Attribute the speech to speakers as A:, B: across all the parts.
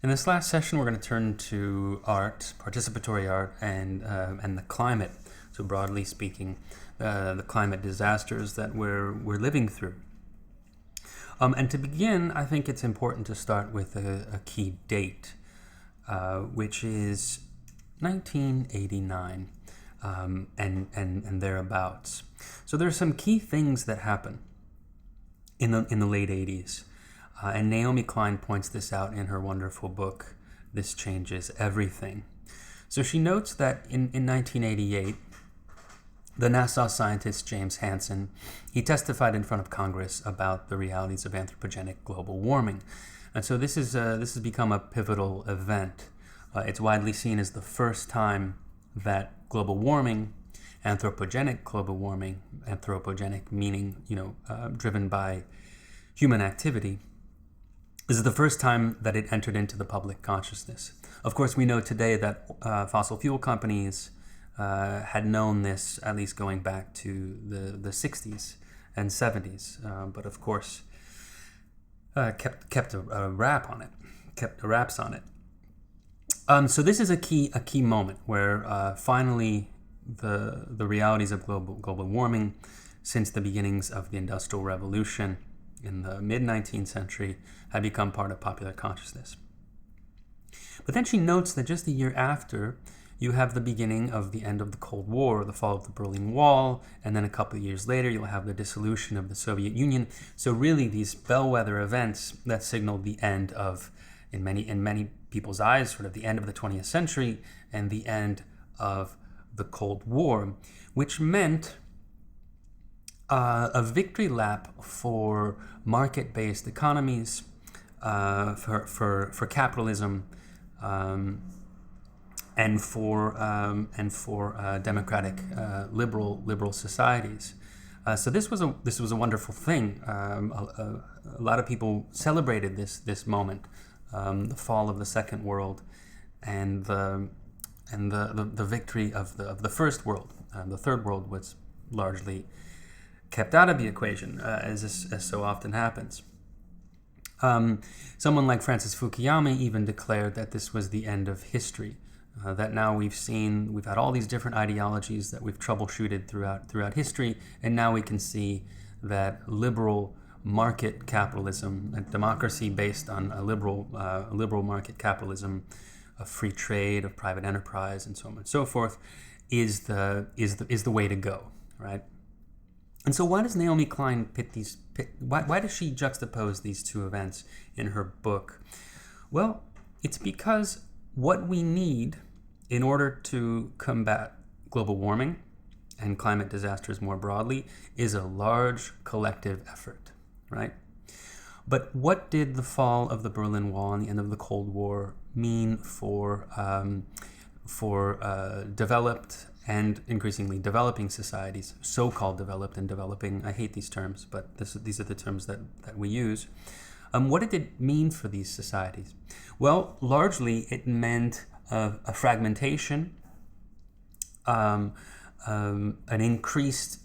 A: In this last session, we're going to turn to art, participatory art, and the climate. So broadly speaking, the climate disasters that we're living through. And to begin, I think it's important to start with a key date, which is 1989 and thereabouts. So there are some key things that happen in the late 80s. And Naomi Klein points this out in her wonderful book, This Changes Everything. So she notes that in 1988, the Nassau scientist James Hansen, he testified in front of Congress about the realities of anthropogenic global warming. And so this has become a pivotal event. It's widely seen as the first time that global warming, anthropogenic global warming, anthropogenic meaning, driven by human activity, this is the first time that it entered into the public consciousness. Of course, we know today that fossil fuel companies had known this, at least going back to the 60s and 70s, but of course kept a wrap on it, kept the wraps on it. So this is a key moment where finally the realities of global warming, since the beginnings of the Industrial Revolution in the mid-19th century, had become part of popular consciousness. But then she notes that just a year after, you have the beginning of the end of the Cold War, the fall of the Berlin Wall, and then a couple of years later, you'll have the dissolution of the Soviet Union. So really, these bellwether events that signaled the end of, in many people's eyes, sort of the end of the 20th century and the end of the Cold War, which meant a victory lap for market-based economies, for capitalism, and for democratic liberal societies. So this was a wonderful thing. A lot of people celebrated this moment, the fall of the Second World, and the victory of the First World. The Third World was largely kept out of the equation, as so often happens. Someone like Francis Fukuyama even declared that this was the end of history, that now we've had all these different ideologies that we've troubleshooted throughout history, and now we can see that liberal market capitalism, a democracy based on a liberal market capitalism, of free trade, of private enterprise, and so on and so forth, is the way to go, right? And so why does Naomi Klein why does she juxtapose these two events in her book? Well, it's because what we need in order to combat global warming and climate disasters more broadly is a large collective effort, right? But what did the fall of the Berlin Wall and the end of the Cold War mean for developed and increasingly developing societies, so-called developed and developing? I hate these terms, but these are the terms that we use. What did it mean for these societies? Well, largely it meant a fragmentation, an increased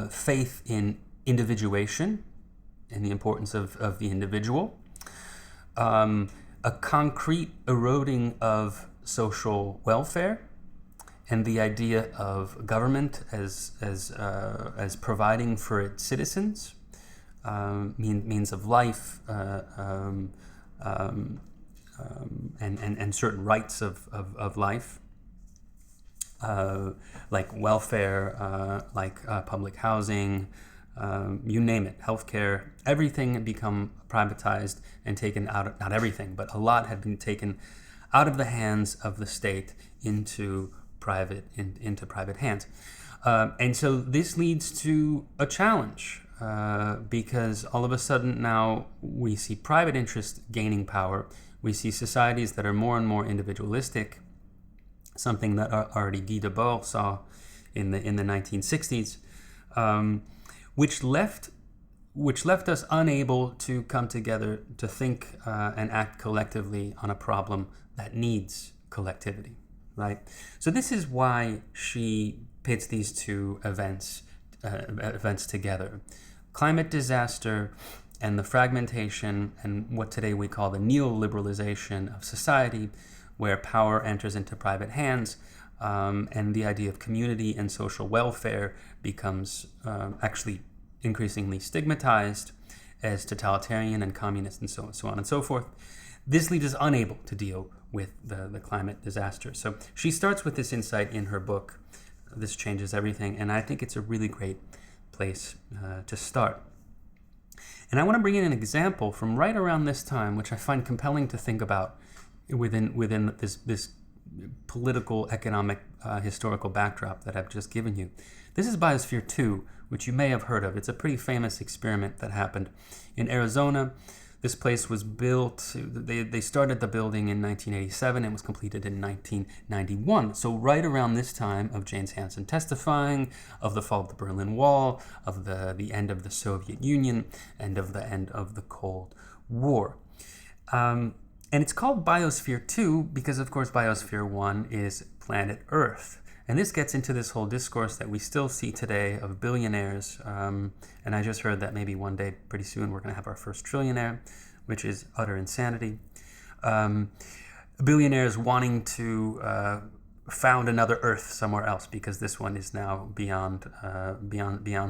A: faith in individuation and the importance of the individual, a concrete eroding of social welfare, and the idea of government as providing for its citizens, means of life, and certain rights of life, like welfare, like public housing, you name it, healthcare. Everything had become privatized and taken out. Not everything, but a lot had been taken out of the hands of the state into private hands. And so this leads to a challenge, because all of a sudden now we see private interest gaining power. We see societies that are more and more individualistic, something that already Guy Debord saw in the 1960s, which left us unable to come together to think and act collectively on a problem that needs collectivity. Right? So this is why she pits these two events together. Climate disaster and the fragmentation and what today we call the neoliberalization of society, where power enters into private hands, and the idea of community and social welfare becomes actually increasingly stigmatized as totalitarian and communist and so on and so forth. This leaves us unable to deal with the climate disaster. So she starts with this insight in her book, This Changes Everything, and I think it's a really great place to start. And I want to bring in an example from right around this time, which I find compelling to think about within this political, economic, historical backdrop that I've just given you. This is Biosphere 2, which you may have heard of. It's a pretty famous experiment that happened in Arizona. This place was built, they started the building in 1987 and was completed in 1991. So right around this time of James Hansen testifying, of the fall of the Berlin Wall, of the end of the Soviet Union, and of the end of the Cold War. And it's called Biosphere 2 because, of course, Biosphere 1 is planet Earth. And this gets into this whole discourse that we still see today of billionaires. And I just heard that maybe one day, pretty soon, we're going to have our first trillionaire, which is utter insanity. Billionaires wanting to found another Earth somewhere else because this one is now beyond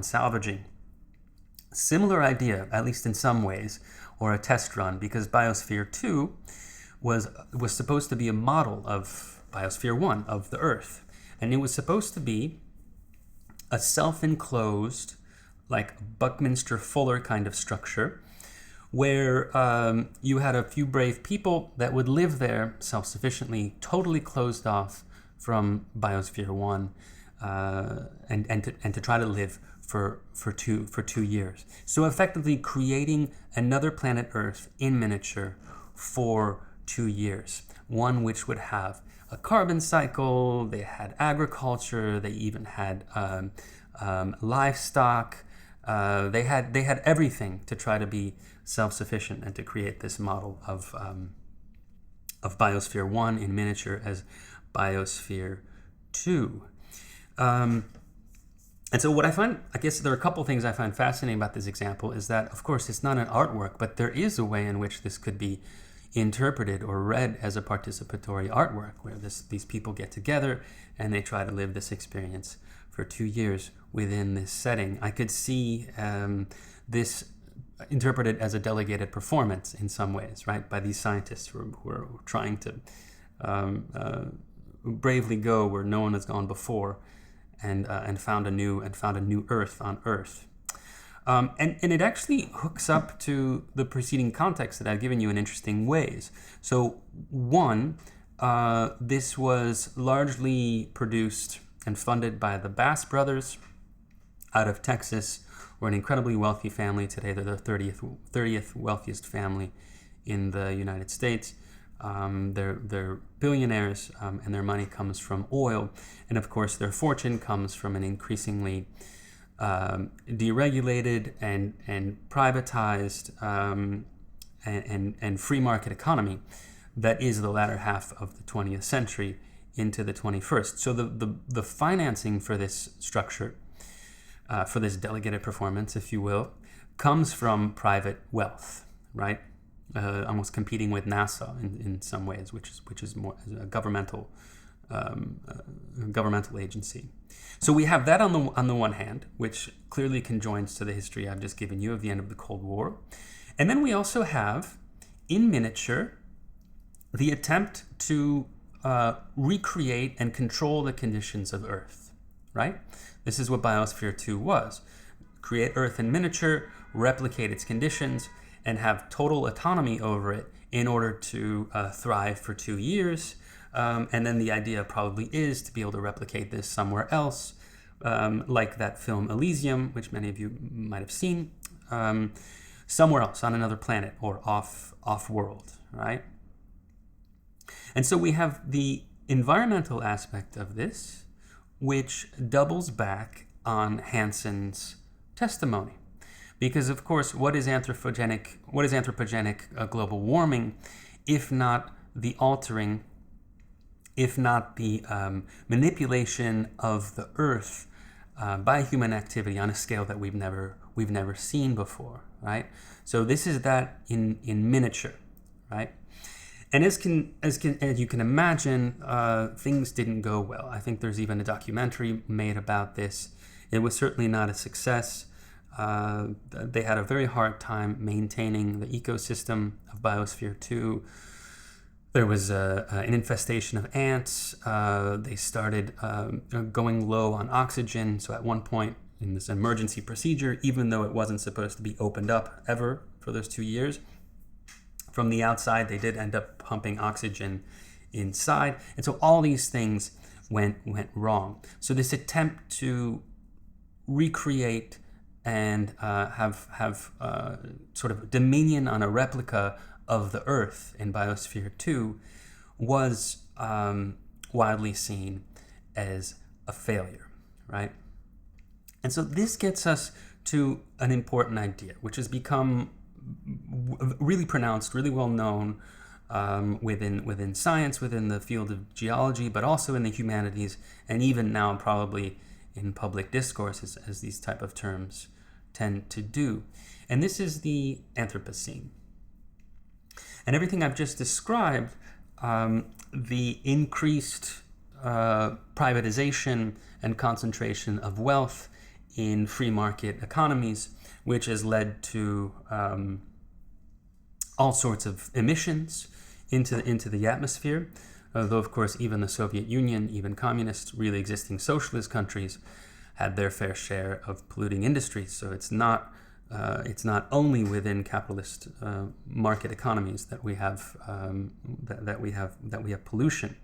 A: salvaging. Similar idea, at least in some ways, or a test run, because Biosphere 2 was supposed to be a model of Biosphere 1, of the Earth. And it was supposed to be a self-enclosed, like Buckminster Fuller kind of structure, where you had a few brave people that would live there self-sufficiently, totally closed off from Biosphere 1, and to try to live for 2 years. So effectively creating another planet Earth in miniature for 2 years, one which would have a carbon cycle, they had agriculture, they even had livestock, they had everything to try to be self-sufficient and to create this model of Biosphere 1 in miniature as Biosphere 2. And so what I find, I guess there are a couple things I find fascinating about this example is that, of course, it's not an artwork, but there is a way in which this could be interpreted or read as a participatory artwork, where these people get together and they try to live this experience for 2 years within this setting. I could see this interpreted as a delegated performance in some ways, right, by these scientists who are trying to bravely go where no one has gone before, and found a new Earth on Earth. And it actually hooks up to the preceding context that I've given you in interesting ways. So one, this was largely produced and funded by the Bass brothers out of Texas. We're an incredibly wealthy family today. They're the 30th wealthiest family in the United States. They're billionaires, and their money comes from oil. And of course, their fortune comes from an increasingly deregulated and privatized and free market economy that is the latter half of the 20th century into the 21st. So the financing for this structure, for this delegated performance, if you will, comes from private wealth, right? Almost competing with NASA in some ways, which is more a governmental agency. So we have that on the one hand, which clearly conjoins to the history I've just given you of the end of the Cold War. And then we also have, in miniature, the attempt to recreate and control the conditions of Earth, right? This is what Biosphere 2 was. Create Earth in miniature, replicate its conditions, and have total autonomy over it in order to thrive for 2 years. And then the idea probably is to be able to replicate this somewhere else, like that film Elysium, which many of you might have seen, somewhere else on another planet or off-world, right? And so we have the environmental aspect of this, which doubles back on Hansen's testimony. Because, of course, what is anthropogenic global warming, if not the altering, if not the manipulation of the Earth by human activity on a scale that we've never seen before, right? So this is that in miniature, right? And as you can imagine, things didn't go well. I think there's even a documentary made about this. It was certainly not a success. They had a very hard time maintaining the ecosystem of Biosphere 2. There was an infestation of ants. They started going low on oxygen. So at one point in this emergency procedure, even though it wasn't supposed to be opened up ever for those 2 years, from the outside, they did end up pumping oxygen inside. And so all these things went wrong. So this attempt to recreate and have sort of dominion on a replica of the Earth in Biosphere 2 was widely seen as a failure, right? And so this gets us to an important idea, which has become really pronounced, really well known within science, within the field of geology, but also in the humanities, and even now probably in public discourse as these type of terms tend to do. And this is the Anthropocene. And everything I've just described, the increased privatization and concentration of wealth in free market economies, which has led to all sorts of emissions into the atmosphere. Though, of course, even the Soviet Union, even communist, really existing socialist countries had their fair share of polluting industries. So it's not only within capitalist market economies that we have that we have pollution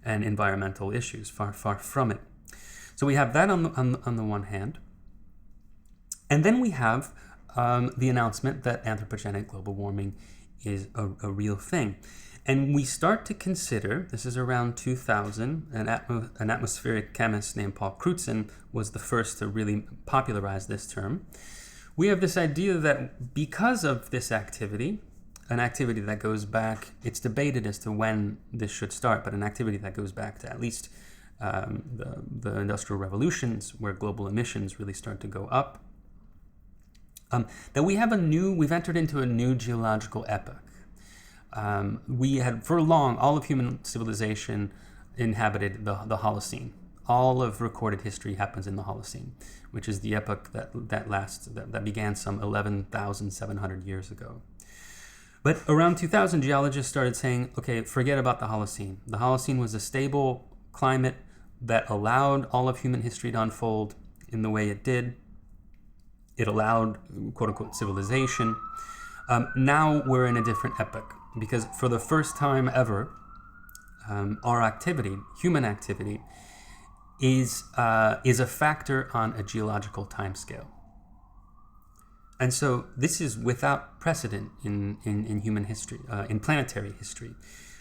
A: and environmental issues. Far from it. So we have that on the one hand. And then we have the announcement that anthropogenic global warming is a real thing. And we start to consider, this is around 2000, an atmospheric chemist named Paul Crutzen was the first to really popularize this term. We have this idea that because of this activity, an activity that goes back, it's debated as to when this should start, but an activity that goes back to at least the Industrial Revolutions, where global emissions really start to go up, that we've entered into a new geological epoch. We had, for long, all of human civilization inhabited the Holocene. All of recorded history happens in the Holocene, which is the epoch that began some 11,700 years ago. But around 2000, geologists started saying, okay, forget about the Holocene. The Holocene was a stable climate that allowed all of human history to unfold in the way it did. It allowed, quote unquote, civilization. Now we're in a different epoch because for the first time ever, our activity, human activity, is a factor on a geological timescale. And so this is without precedent in human history, in planetary history.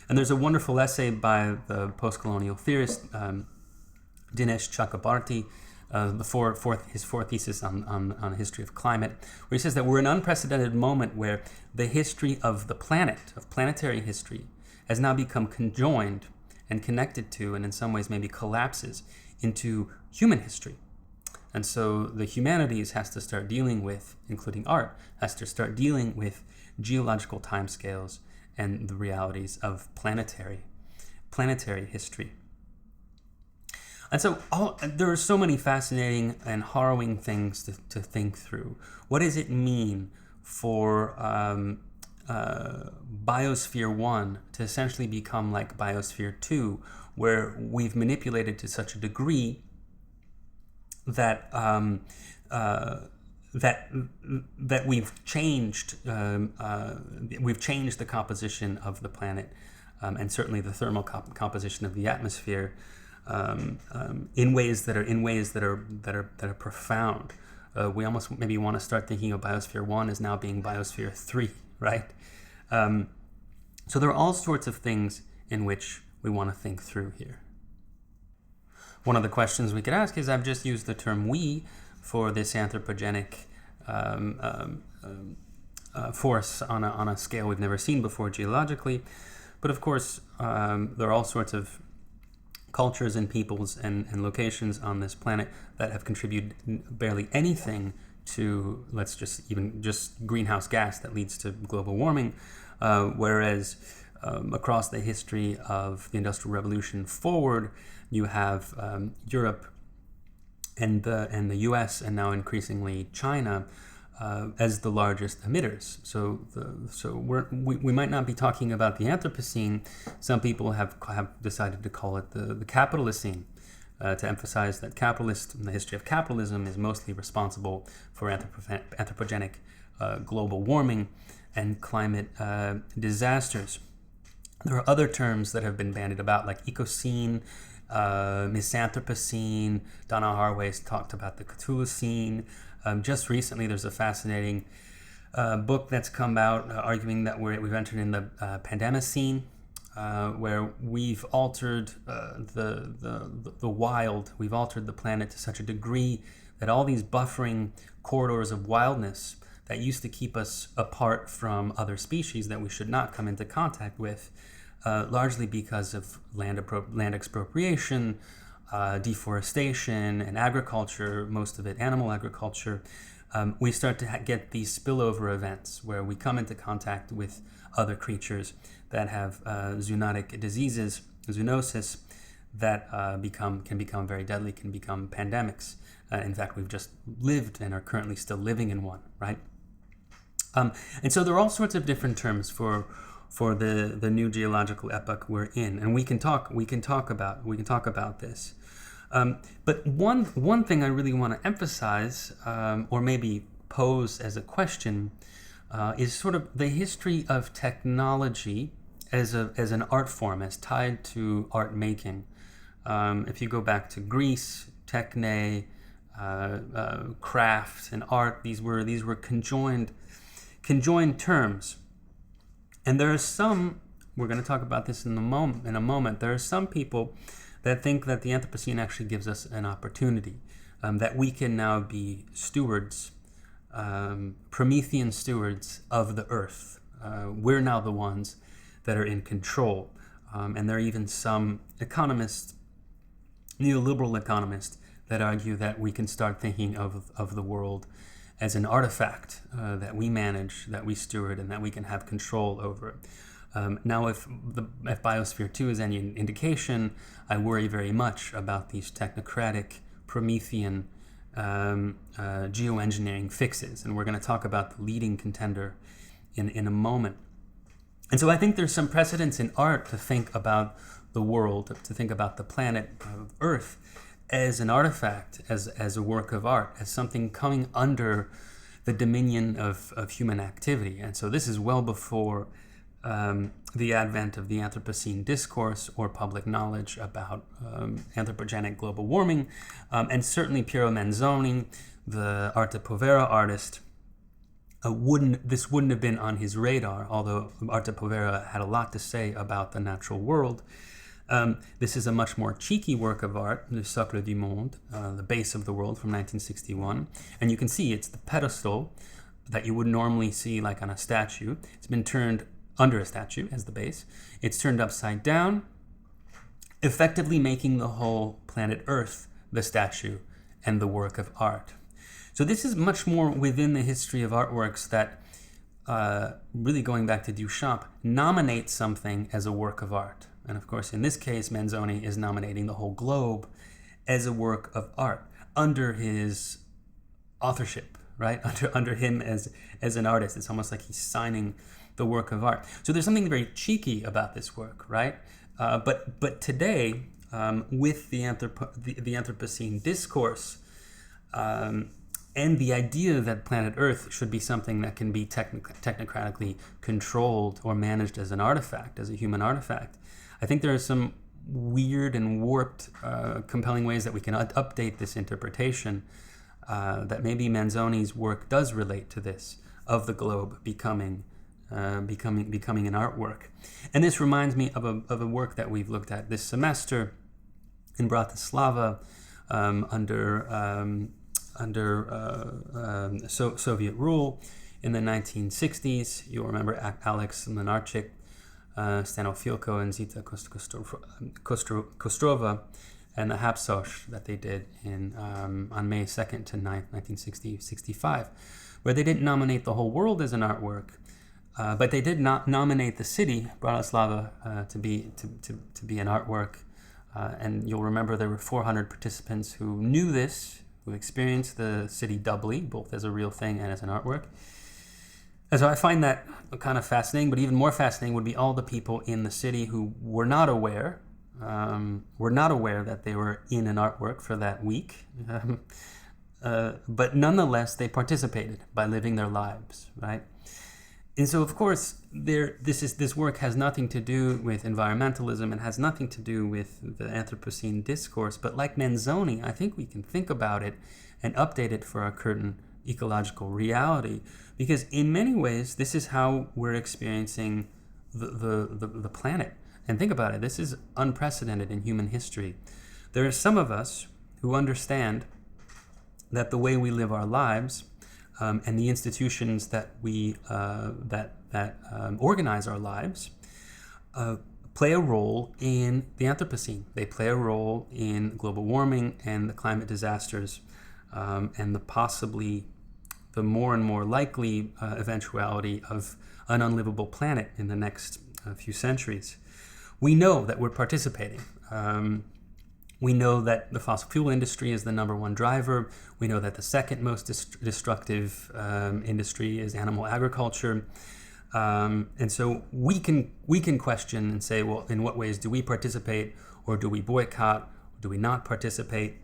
A: And there's a wonderful essay by the post-colonial theorist Dinesh Chakrabarty, his fourth thesis on the history of climate, where he says that we're in an unprecedented moment where the history of the planet, of planetary history, has now become conjoined and connected to, and in some ways maybe collapses into human history. And so the humanities has to start dealing with, including art, has to start dealing with geological timescales and the realities of planetary history. And so there are so many fascinating and harrowing things to think through. What does it mean for Biosphere 1 to essentially become like Biosphere 2, where we've manipulated to such a degree that that we've changed the composition of the planet, and certainly the thermal composition of the atmosphere, in ways that are profound. We almost maybe want to start thinking of Biosphere 1 as now being Biosphere 3, right? So there are all sorts of things in which we want to think through here. One of the questions we could ask is, I've just used the term "we" for this anthropogenic force on a scale we've never seen before geologically, but of course there are all sorts of cultures and peoples and locations on this planet that have contributed barely anything to, let's just greenhouse gas that leads to global warming, whereas across the history of the Industrial Revolution forward, you have Europe and the U.S. and now increasingly China as the largest emitters. So we might not be talking about the Anthropocene. Some people have decided to call it the Capitalocene, to emphasize that the history of capitalism is mostly responsible for anthropogenic global warming and climate disasters. There are other terms that have been bandied about, like Ecocene, Misanthropocene. Donna Haraway's talked about the Cthulhucene. Just recently, there's a fascinating book that's come out arguing that we've entered in the Pandemocene, where we've altered the wild. We've altered the planet to such a degree that all these buffering corridors of wildness that used to keep us apart from other species that we should not come into contact with, largely because of land expropriation, deforestation, and agriculture, most of it animal agriculture, we start to get these spillover events where we come into contact with other creatures that have zoonotic diseases, zoonosis, that can become very deadly, can become pandemics. In fact, we've just lived and are currently still living in one, right? And so there are all sorts of different terms for the new geological epoch we're in, and we can talk about this. But one thing I really want to emphasize, or maybe pose as a question, is sort of the history of technology as an art form, as tied to art making. If you go back to Greece, techne, craft, and art, these were conjoined terms. And there are some, we're going to talk about this in a moment, there are some people that think that the Anthropocene actually gives us an opportunity, that we can now be stewards, Promethean stewards of the earth. We're now the ones that are in control. And there are even some economists, neoliberal economists, that argue that we can start thinking of the world as an artifact that we manage, that we steward, and that we can have control over. Now, if Biosphere 2 is any indication, I worry very much about these technocratic, Promethean geoengineering fixes, and we're going to talk about the leading contender in a moment. And so I think there's some precedence in art to think about the world, to think about the planet Earth as an artifact, as a work of art, as something coming under the dominion of human activity. And so this is well before the advent of the Anthropocene discourse or public knowledge about anthropogenic global warming. And certainly Piero Manzoni, the Arte Povera artist, this wouldn't have been on his radar, although Arte Povera had a lot to say about the natural world. This is a much more cheeky work of art, Le Socle du Monde, the base of the world, from 1961. And you can see it's the pedestal that you would normally see like on a statue. It's been turned under a statue as the base. It's turned upside down, effectively making the whole planet Earth the statue and the work of art. So this is much more within the history of artworks that, really going back to Duchamp, nominate something as a work of art. And of course, in this case, Manzoni is nominating the whole globe as a work of art under his authorship, right? Under him as an artist. It's almost like he's signing the work of art. So there's something very cheeky about this work, right? But today, with the Anthropocene discourse, and the idea that planet Earth should be something that can be technocratically controlled or managed as an artifact, as a human artifact, I think there are some weird and warped, compelling ways that we can update this interpretation, that maybe Manzoni's work does relate to this, of the globe becoming an artwork. And this reminds me of a work that we've looked at this semester in Bratislava, under Soviet rule in the 1960s. You'll remember Alex Lenarchik, Stano Filko, and Zita Kostrova and the Hapsosh that they did on May 2nd to 9th, 1965, where they didn't nominate the whole world as an artwork, but they did not nominate the city, Bratislava, to be an artwork. And you'll remember there were 400 participants who knew this, who experienced the city doubly, both as a real thing and as an artwork. And so I find that kind of fascinating, but even more fascinating would be all the people in the city who were not aware that they were in an artwork for that week. But nonetheless, they participated by living their lives, right? And so, of course, this work has nothing to do with environmentalism and has nothing to do with the Anthropocene discourse. But like Manzoni, I think we can think about it and update it for our current ecological reality, because in many ways, this is how we're experiencing the planet. And think about it, this is unprecedented in human history. There are some of us who understand that the way we live our lives and the institutions that we organize our lives play a role in the Anthropocene. They play a role in global warming and the climate disasters, and the more and more likely eventuality of an unlivable planet in the next few centuries. We know that we're participating. We know that the fossil fuel industry is the number one driver. We know that the second most destructive industry is animal agriculture. And so we can question and say, well, in what ways do we participate, or do we boycott, or do we not participate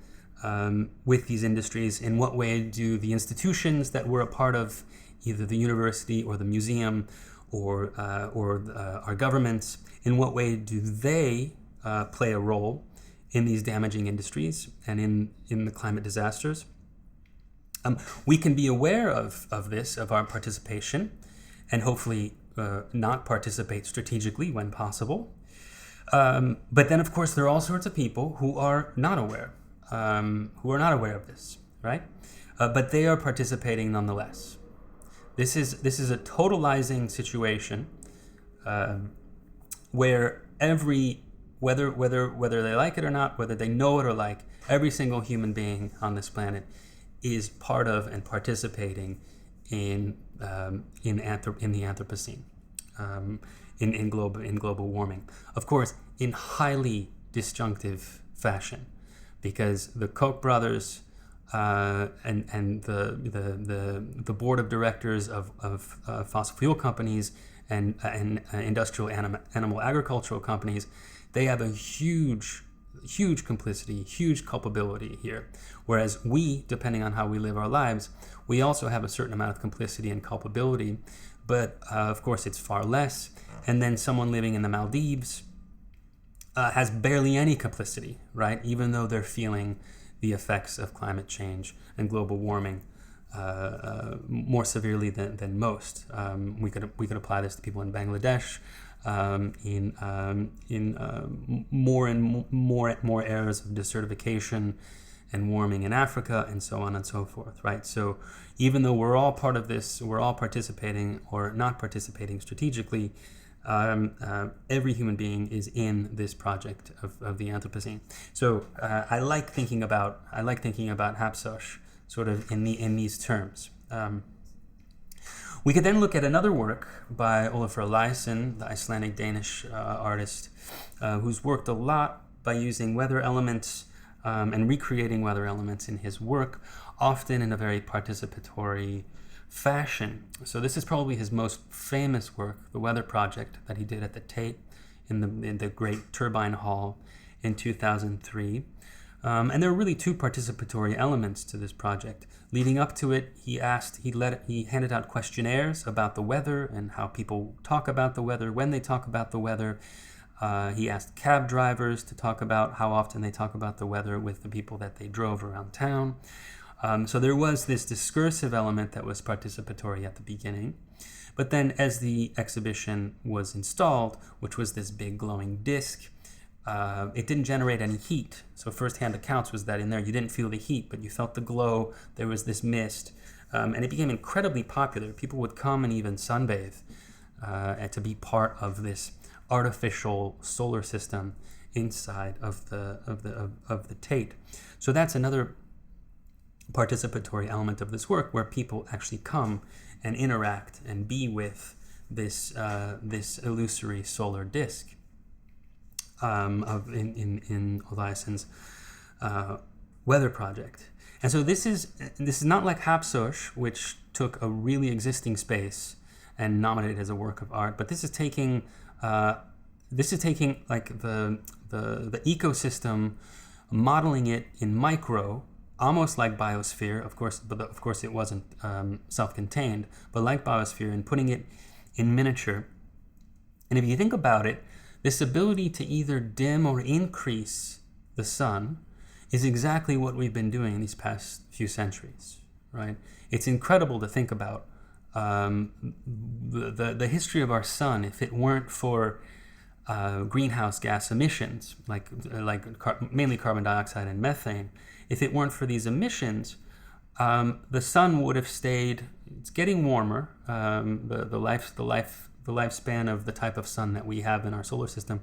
A: with these industries? In what way do the institutions that we're a part of, either the university or the museum or our governments, in what way do they play a role in these damaging industries and in the climate disasters? We can be aware of our participation, and hopefully not participate strategically when possible. But then, of course, there are all sorts of people who are not aware of this, right? But they are participating nonetheless. This is a totalizing situation where whether they like it or not, whether they know it or like, every single human being on this planet is part of and participating in the Anthropocene, in global warming. Of course, in highly disjunctive fashion, because the Koch brothers and the board of directors of fossil fuel companies and industrial animal agricultural companies, they have a huge complicity, huge culpability here. Whereas we, depending on how we live our lives, we also have a certain amount of complicity and culpability, but of course it's far less. And then someone living in the Maldives has barely any complicity, right? Even though they're feeling the effects of climate change and global warming more severely than most. We could apply this to people in Bangladesh, in more and more eras of desertification and warming in Africa, and so on and so forth, right? So even though we're all part of this, we're all participating or not participating strategically, every human being is in this project of the Anthropocene. So I like thinking about Hapsosh sort of in these terms. We could then look at another work by Olafur Eliasson, the Icelandic-Danish artist, who's worked a lot by using weather elements and recreating weather elements in his work, often in a very participatory fashion. So this is probably his most famous work, the Weather Project that he did at the Tate in the Great Turbine Hall in 2003. And there are really two participatory elements to this project. Leading up to it, he handed out questionnaires about the weather and how people talk about the weather, when they talk about the weather. He asked cab drivers to talk about how often they talk about the weather with the people that they drove around town. So there was this discursive element that was participatory at the beginning. But then as the exhibition was installed, which was this big glowing disc, it didn't generate any heat. So firsthand accounts was that in there you didn't feel the heat, but you felt the glow. There was this mist. And it became incredibly popular. People would come and even sunbathe and to be part of this artificial solar system inside of the Tate. So that's another participatory element of this work, where people actually come and interact and be with this illusory solar disk in Eliassen's weather project. And so this is not like Hapsosh, which took a really existing space and nominated it as a work of art, but this is taking like the ecosystem, modeling it in micro, almost like biosphere, of course, but of course it wasn't self-contained, but like biosphere, and putting it in miniature. And if you think about it, this ability to either dim or increase the sun is exactly what we've been doing in these past few centuries, right? It's incredible to think about the history of our sun. If it weren't for greenhouse gas emissions, mainly carbon dioxide and methane, if it weren't for these emissions, the sun would have stayed. It's getting warmer. The lifespan of the type of sun that we have in our solar system,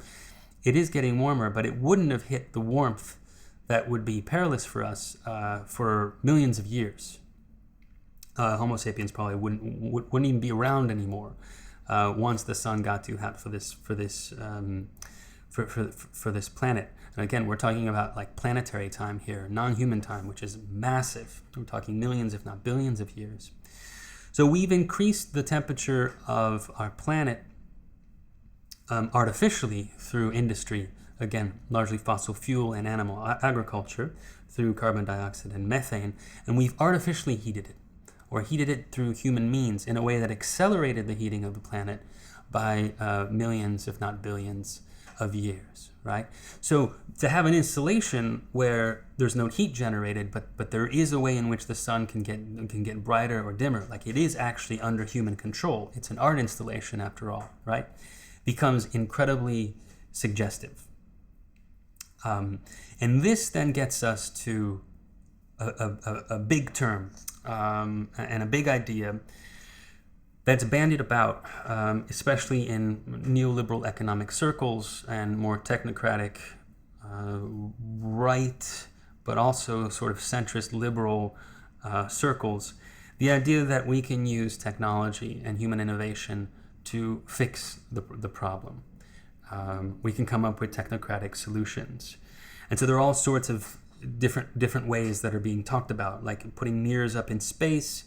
A: it is getting warmer, but it wouldn't have hit the warmth that would be perilous for us for millions of years. Homo sapiens probably wouldn't even be around anymore once the sun got too hot for this planet. And again, we're talking about like planetary time here, non-human time, which is massive. We're talking millions, if not billions, of years. So we've increased the temperature of our planet artificially through industry. Again, largely fossil fuel and animal agriculture, through carbon dioxide and methane, and we've artificially heated it, or heated it through human means in a way that accelerated the heating of the planet by millions, if not billions, of years, right? So to have an installation where there's no heat generated, but there is a way in which the sun can get brighter or dimmer, like it is actually under human control. It's an art installation after all, right? Becomes incredibly suggestive. And this then gets us to a big term and a big idea that's bandied about, especially in neoliberal economic circles and more technocratic right, but also sort of centrist liberal circles. The idea that we can use technology and human innovation to fix the problem. We can come up with technocratic solutions. And so there are all sorts of different ways that are being talked about, like putting mirrors up in space,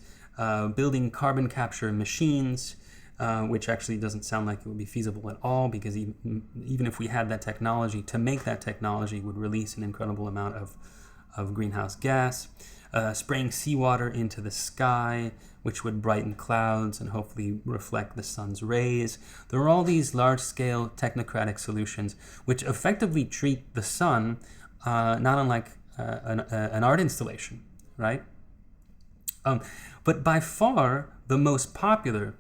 A: building carbon capture machines, which actually doesn't sound like it would be feasible at all, because even if we had that technology, to make that technology would release an incredible amount of greenhouse gas. Spraying seawater into the sky, which would brighten clouds and hopefully reflect the sun's rays. There are all these large-scale technocratic solutions which effectively treat the sun not unlike an art installation, right? But by far the most popular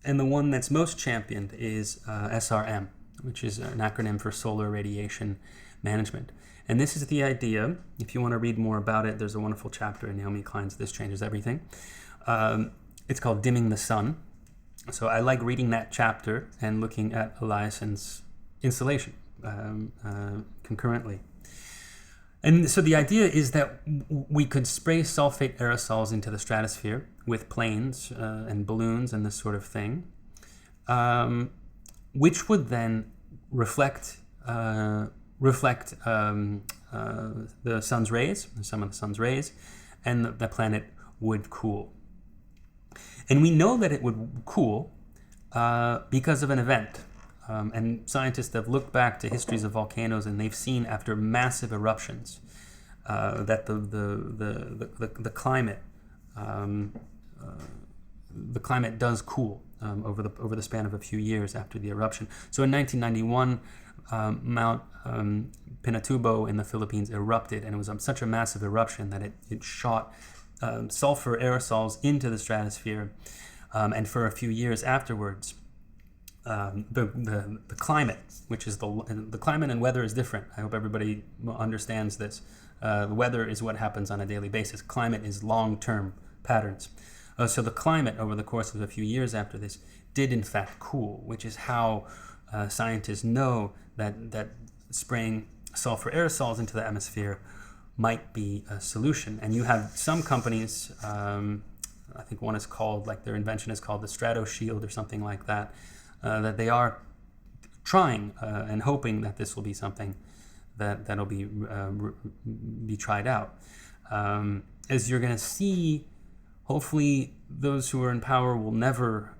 A: and the one that's most championed is SRM, which is an acronym for Solar Radiation Management. And this is the idea. If you want to read more about it, there's a wonderful chapter in Naomi Klein's This Changes Everything. It's called Dimming the Sun. So I like reading that chapter and looking at Eliassen's installation concurrently. And so the idea is that we could spray sulfate aerosols into the stratosphere with planes and balloons and this sort of thing, which would then reflect the sun's rays, some of the sun's rays, and the planet would cool. And we know that it would cool because of an event. And scientists have looked back to histories of volcanoes, and they've seen after massive eruptions that the climate does cool over the span of a few years after the eruption. So in 1991, Mount Pinatubo in the Philippines erupted, and it was such a massive eruption that it shot sulfur aerosols into the stratosphere, and for a few years afterwards, the climate, which is the climate and weather is different. I hope everybody understands this. The weather is what happens on a daily basis. Climate is long-term patterns. So the climate over the course of a few years after this did in fact cool, which is how scientists know that spraying sulfur aerosols into the atmosphere might be a solution. And you have some companies, I think one is called, like their invention is called the Strato Shield or something like that, that they are trying and hoping that this will be something that'll be tried out. As you're going to see, hopefully those who are in power will never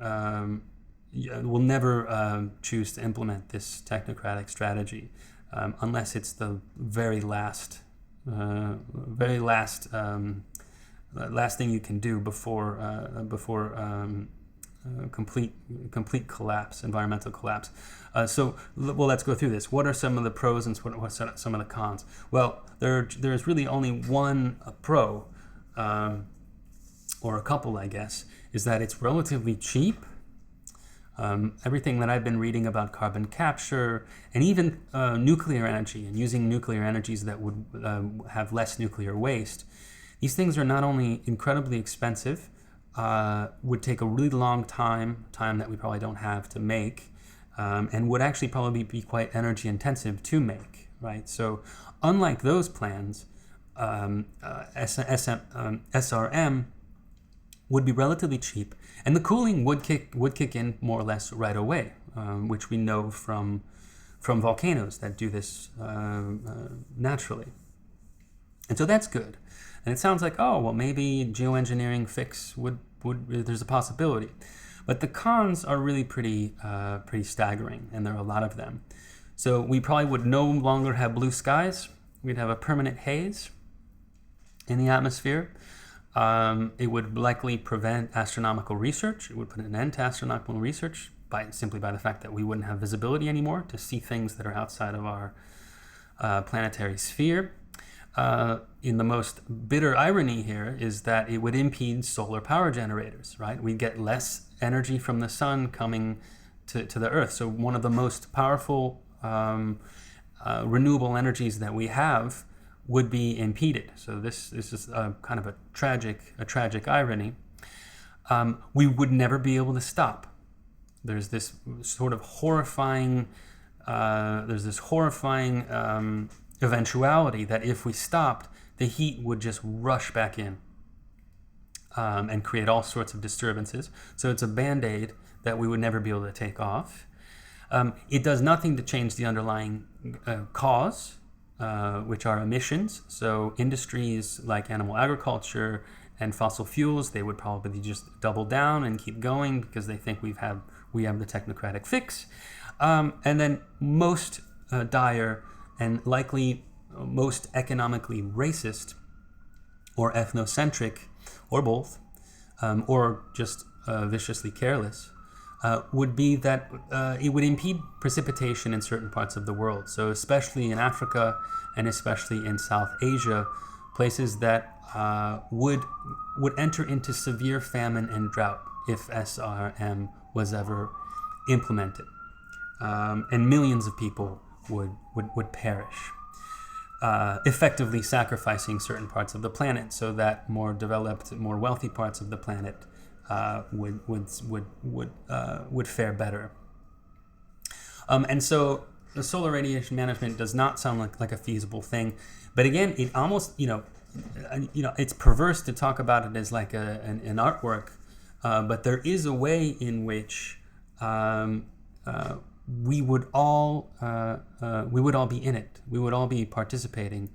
A: choose to implement this technocratic strategy unless it's the very last last thing you can do before complete collapse, environmental collapse. Let's go through this. What are some of the pros and what are some of the cons? Well, there's really only one pro, or a couple, I guess, is that it's relatively cheap. Everything that I've been reading about carbon capture and even nuclear energy and using nuclear energies that would have less nuclear waste, these things are not only incredibly expensive, would take a really long time that we probably don't have to make, and would actually probably be quite energy intensive to make, right? So unlike those plans, SRM would be relatively cheap, and the cooling would kick in more or less right away, which we know from volcanoes that do this naturally. And so that's good. And it sounds like, oh, well, maybe geoengineering fix would there's a possibility. But the cons are really pretty staggering, and there are a lot of them. So we probably would no longer have blue skies. We'd have a permanent haze in the atmosphere. It would likely prevent astronomical research. It would put an end to astronomical research simply by the fact that we wouldn't have visibility anymore to see things that are outside of our planetary sphere. In the most bitter irony here is that it would impede solar power generators, right? We'd get less energy from the sun coming to the Earth. So one of the most powerful renewable energies that we have would be impeded. So this is kind of a tragic irony. We would never be able to stop. There's this sort of horrifying eventuality that if we stopped, the heat would just rush back in and create all sorts of disturbances. So it's a Band-Aid that we would never be able to take off. It does nothing to change the underlying cause, which are emissions. So industries like animal agriculture and fossil fuels, they would probably just double down and keep going because they think we have the technocratic fix. And then most dire and likely most economically racist or ethnocentric, or both, or just viciously careless, would be that it would impede precipitation in certain parts of the world. So especially in Africa and especially in South Asia, places that would enter into severe famine and drought if SRM was ever implemented. And millions of people would perish, effectively sacrificing certain parts of the planet so that more developed, more wealthy parts of the planet would fare better. And so the solar radiation management does not sound like a feasible thing. But again, it almost, it's perverse to talk about it as like an artwork. But there is a way in which we would all be in it. We would all be participating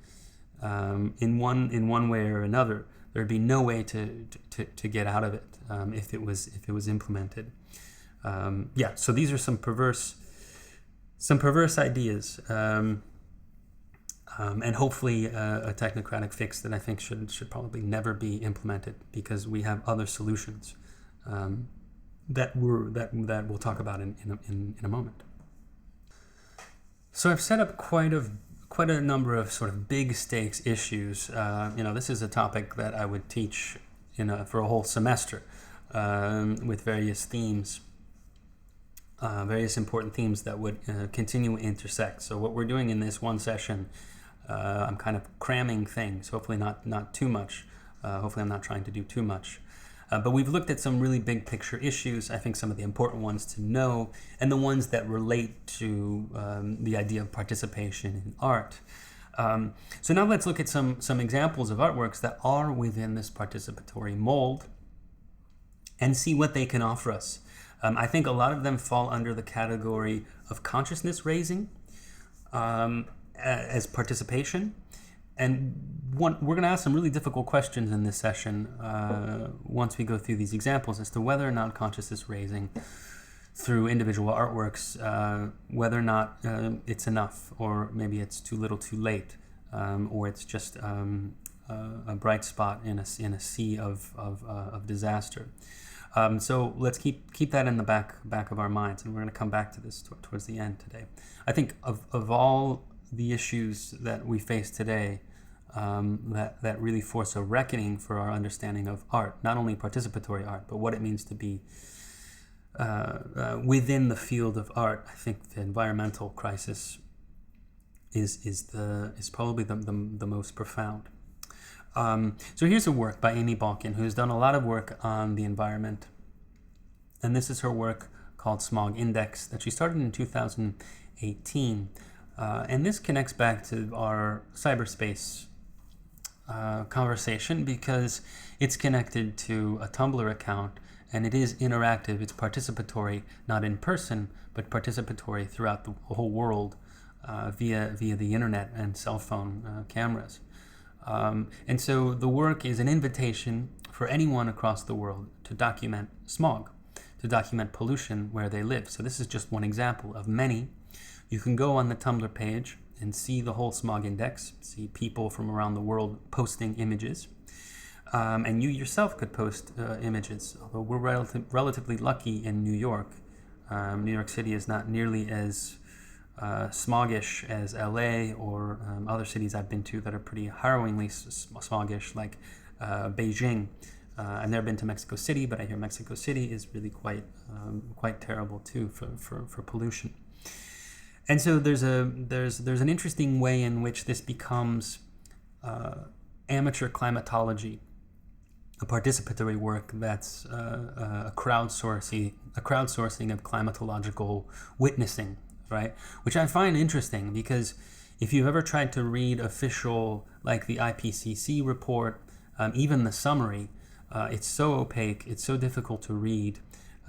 A: in one way or another. There'd be no way to get out of it if it was implemented. So these are some perverse ideas, and hopefully a technocratic fix that I think should probably never be implemented because we have other solutions that we'll talk about in a moment. So I've set up quite a number of sort of big stakes issues. This is a topic that I would teach for a whole semester with various themes, various important themes that would continue to intersect. So what we're doing in this one session, I'm kind of cramming things. Hopefully not too much. Hopefully I'm not trying to do too much. But we've looked at some really big picture issues, I think some of the important ones to know, and the ones that relate to the idea of participation in art. So now let's look at some examples of artworks that are within this participatory mold and see what they can offer us. I think a lot of them fall under the category of consciousness raising as participation. And we're going to ask some really difficult questions in this session once we go through these examples as to whether or not consciousness raising through individual artworks, whether or not it's enough, or maybe it's too little too late, or it's just a bright spot in a sea of disaster. So let's keep that in the back of our minds, and we're going to come back to this towards the end today. I think of all the issues that we face today, that really force a reckoning for our understanding of art, not only participatory art, but what it means to be within the field of art. I think the environmental crisis is probably the most profound. So here's a work by Amy Balkin, who's done a lot of work on the environment, and this is her work called Smog Index that she started in 2018, and this connects back to our cyberspace conversation because it's connected to a Tumblr account, and it is interactive, it's participatory, not in person, but participatory throughout the whole world via the internet and cell phone cameras. And so the work is an invitation for anyone across the world to document smog, to document pollution where they live. So this is just one example of many. You can go on the Tumblr page and see the whole smog index, see people from around the world posting images. And you yourself could post images, although we're relatively lucky in New York. New York City is not nearly as smoggish as LA or other cities I've been to that are pretty harrowingly smoggish, like Beijing. I've never been to Mexico City, but I hear Mexico City is really quite terrible too for pollution. And so there's an interesting way in which this becomes amateur climatology, a participatory work that's a crowdsourcing of climatological witnessing, right? Which I find interesting because if you've ever tried to read official, like the IPCC report, even the summary, it's so opaque, it's so difficult to read.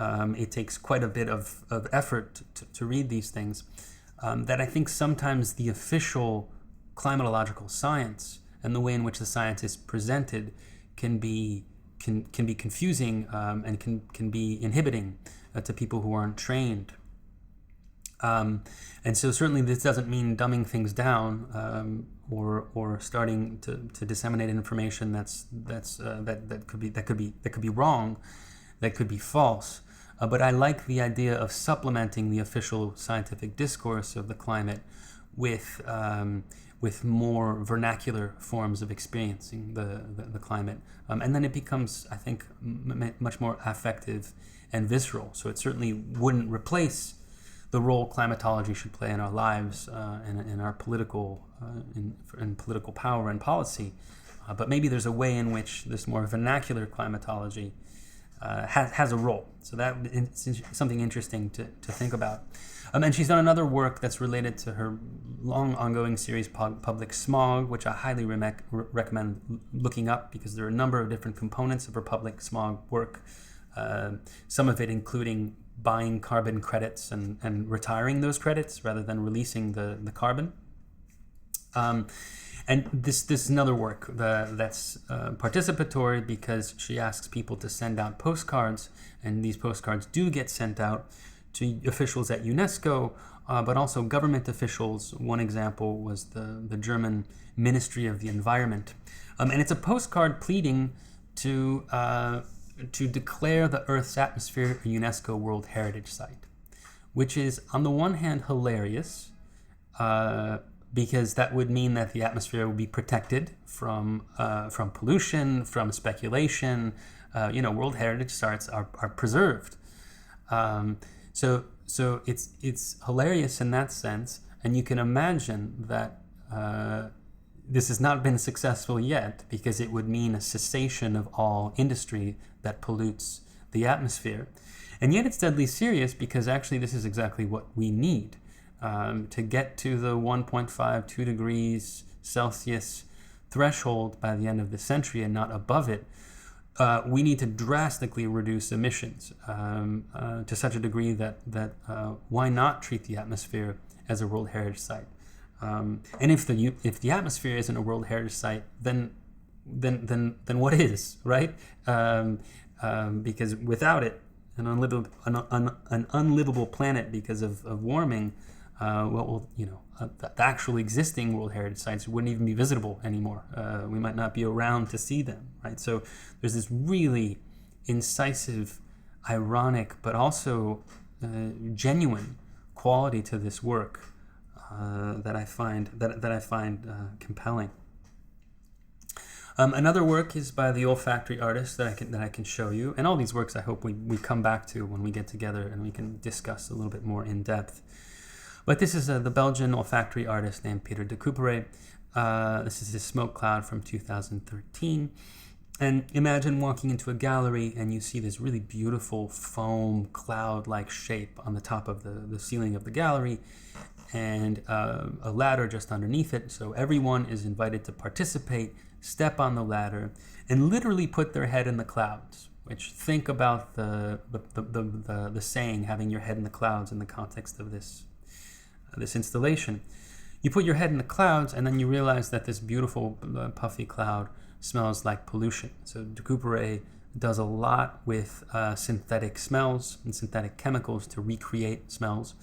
A: It takes quite a bit of effort to read these things, that I think sometimes the official climatological science and the way in which the science is presented can be confusing and can be inhibiting to people who aren't trained. And so certainly this doesn't mean dumbing things down or starting to disseminate information that could be wrong, that could be false. But I like the idea of supplementing the official scientific discourse of the climate with more vernacular forms of experiencing the climate. And then it becomes, I think, much more affective and visceral. So it certainly wouldn't replace the role climatology should play in our lives and in our political power and policy. But maybe there's a way in which this more vernacular climatology has a role. So it's something interesting to think about. And she's done another work that's related to her long ongoing series, Public Smog, which I highly recommend looking up because there are a number of different components of her public smog work, some of it including buying carbon credits and retiring those credits rather than releasing the carbon. And this is another work that's participatory because she asks people to send out postcards, and these postcards do get sent out to officials at UNESCO, but also government officials. One example was the German Ministry of the Environment. And it's a postcard pleading to declare the Earth's atmosphere a UNESCO World Heritage Site, which is on the one hand hilarious, because that would mean that the atmosphere would be protected from pollution, from speculation. World heritage sites are preserved. So it's hilarious in that sense, and you can imagine that this has not been successful yet because it would mean a cessation of all industry that pollutes the atmosphere. And yet it's deadly serious because actually this is exactly what we need. To get to the 1.5, 2 degrees Celsius threshold by the end of the century and not above it, we need to drastically reduce emissions to such a degree that why not treat the atmosphere as a World Heritage Site? And if the atmosphere isn't a World Heritage Site, then what is, right? Because without it, an unlivable planet because of warming, the actual existing World Heritage Sites wouldn't even be visible anymore. We might not be around to see them, right? So there's this really incisive, ironic, but also genuine quality to this work that I find compelling. Another work is by the olfactory artist that I can show you, and all these works I hope we come back to when we get together and we can discuss a little bit more in depth. But this is the Belgian olfactory artist named Peter de Couperet. This is his smoke cloud from 2013. And imagine walking into a gallery and you see this really beautiful foam cloud-like shape on the top of the ceiling of the gallery, and a ladder just underneath it. So everyone is invited to participate, step on the ladder, and literally put their head in the clouds. Which, think about the saying, having your head in the clouds, in the context of this installation. You put your head in the clouds, and then you realize that this beautiful puffy cloud smells like pollution. So de Couperet does a lot with synthetic smells and synthetic chemicals to recreate smells.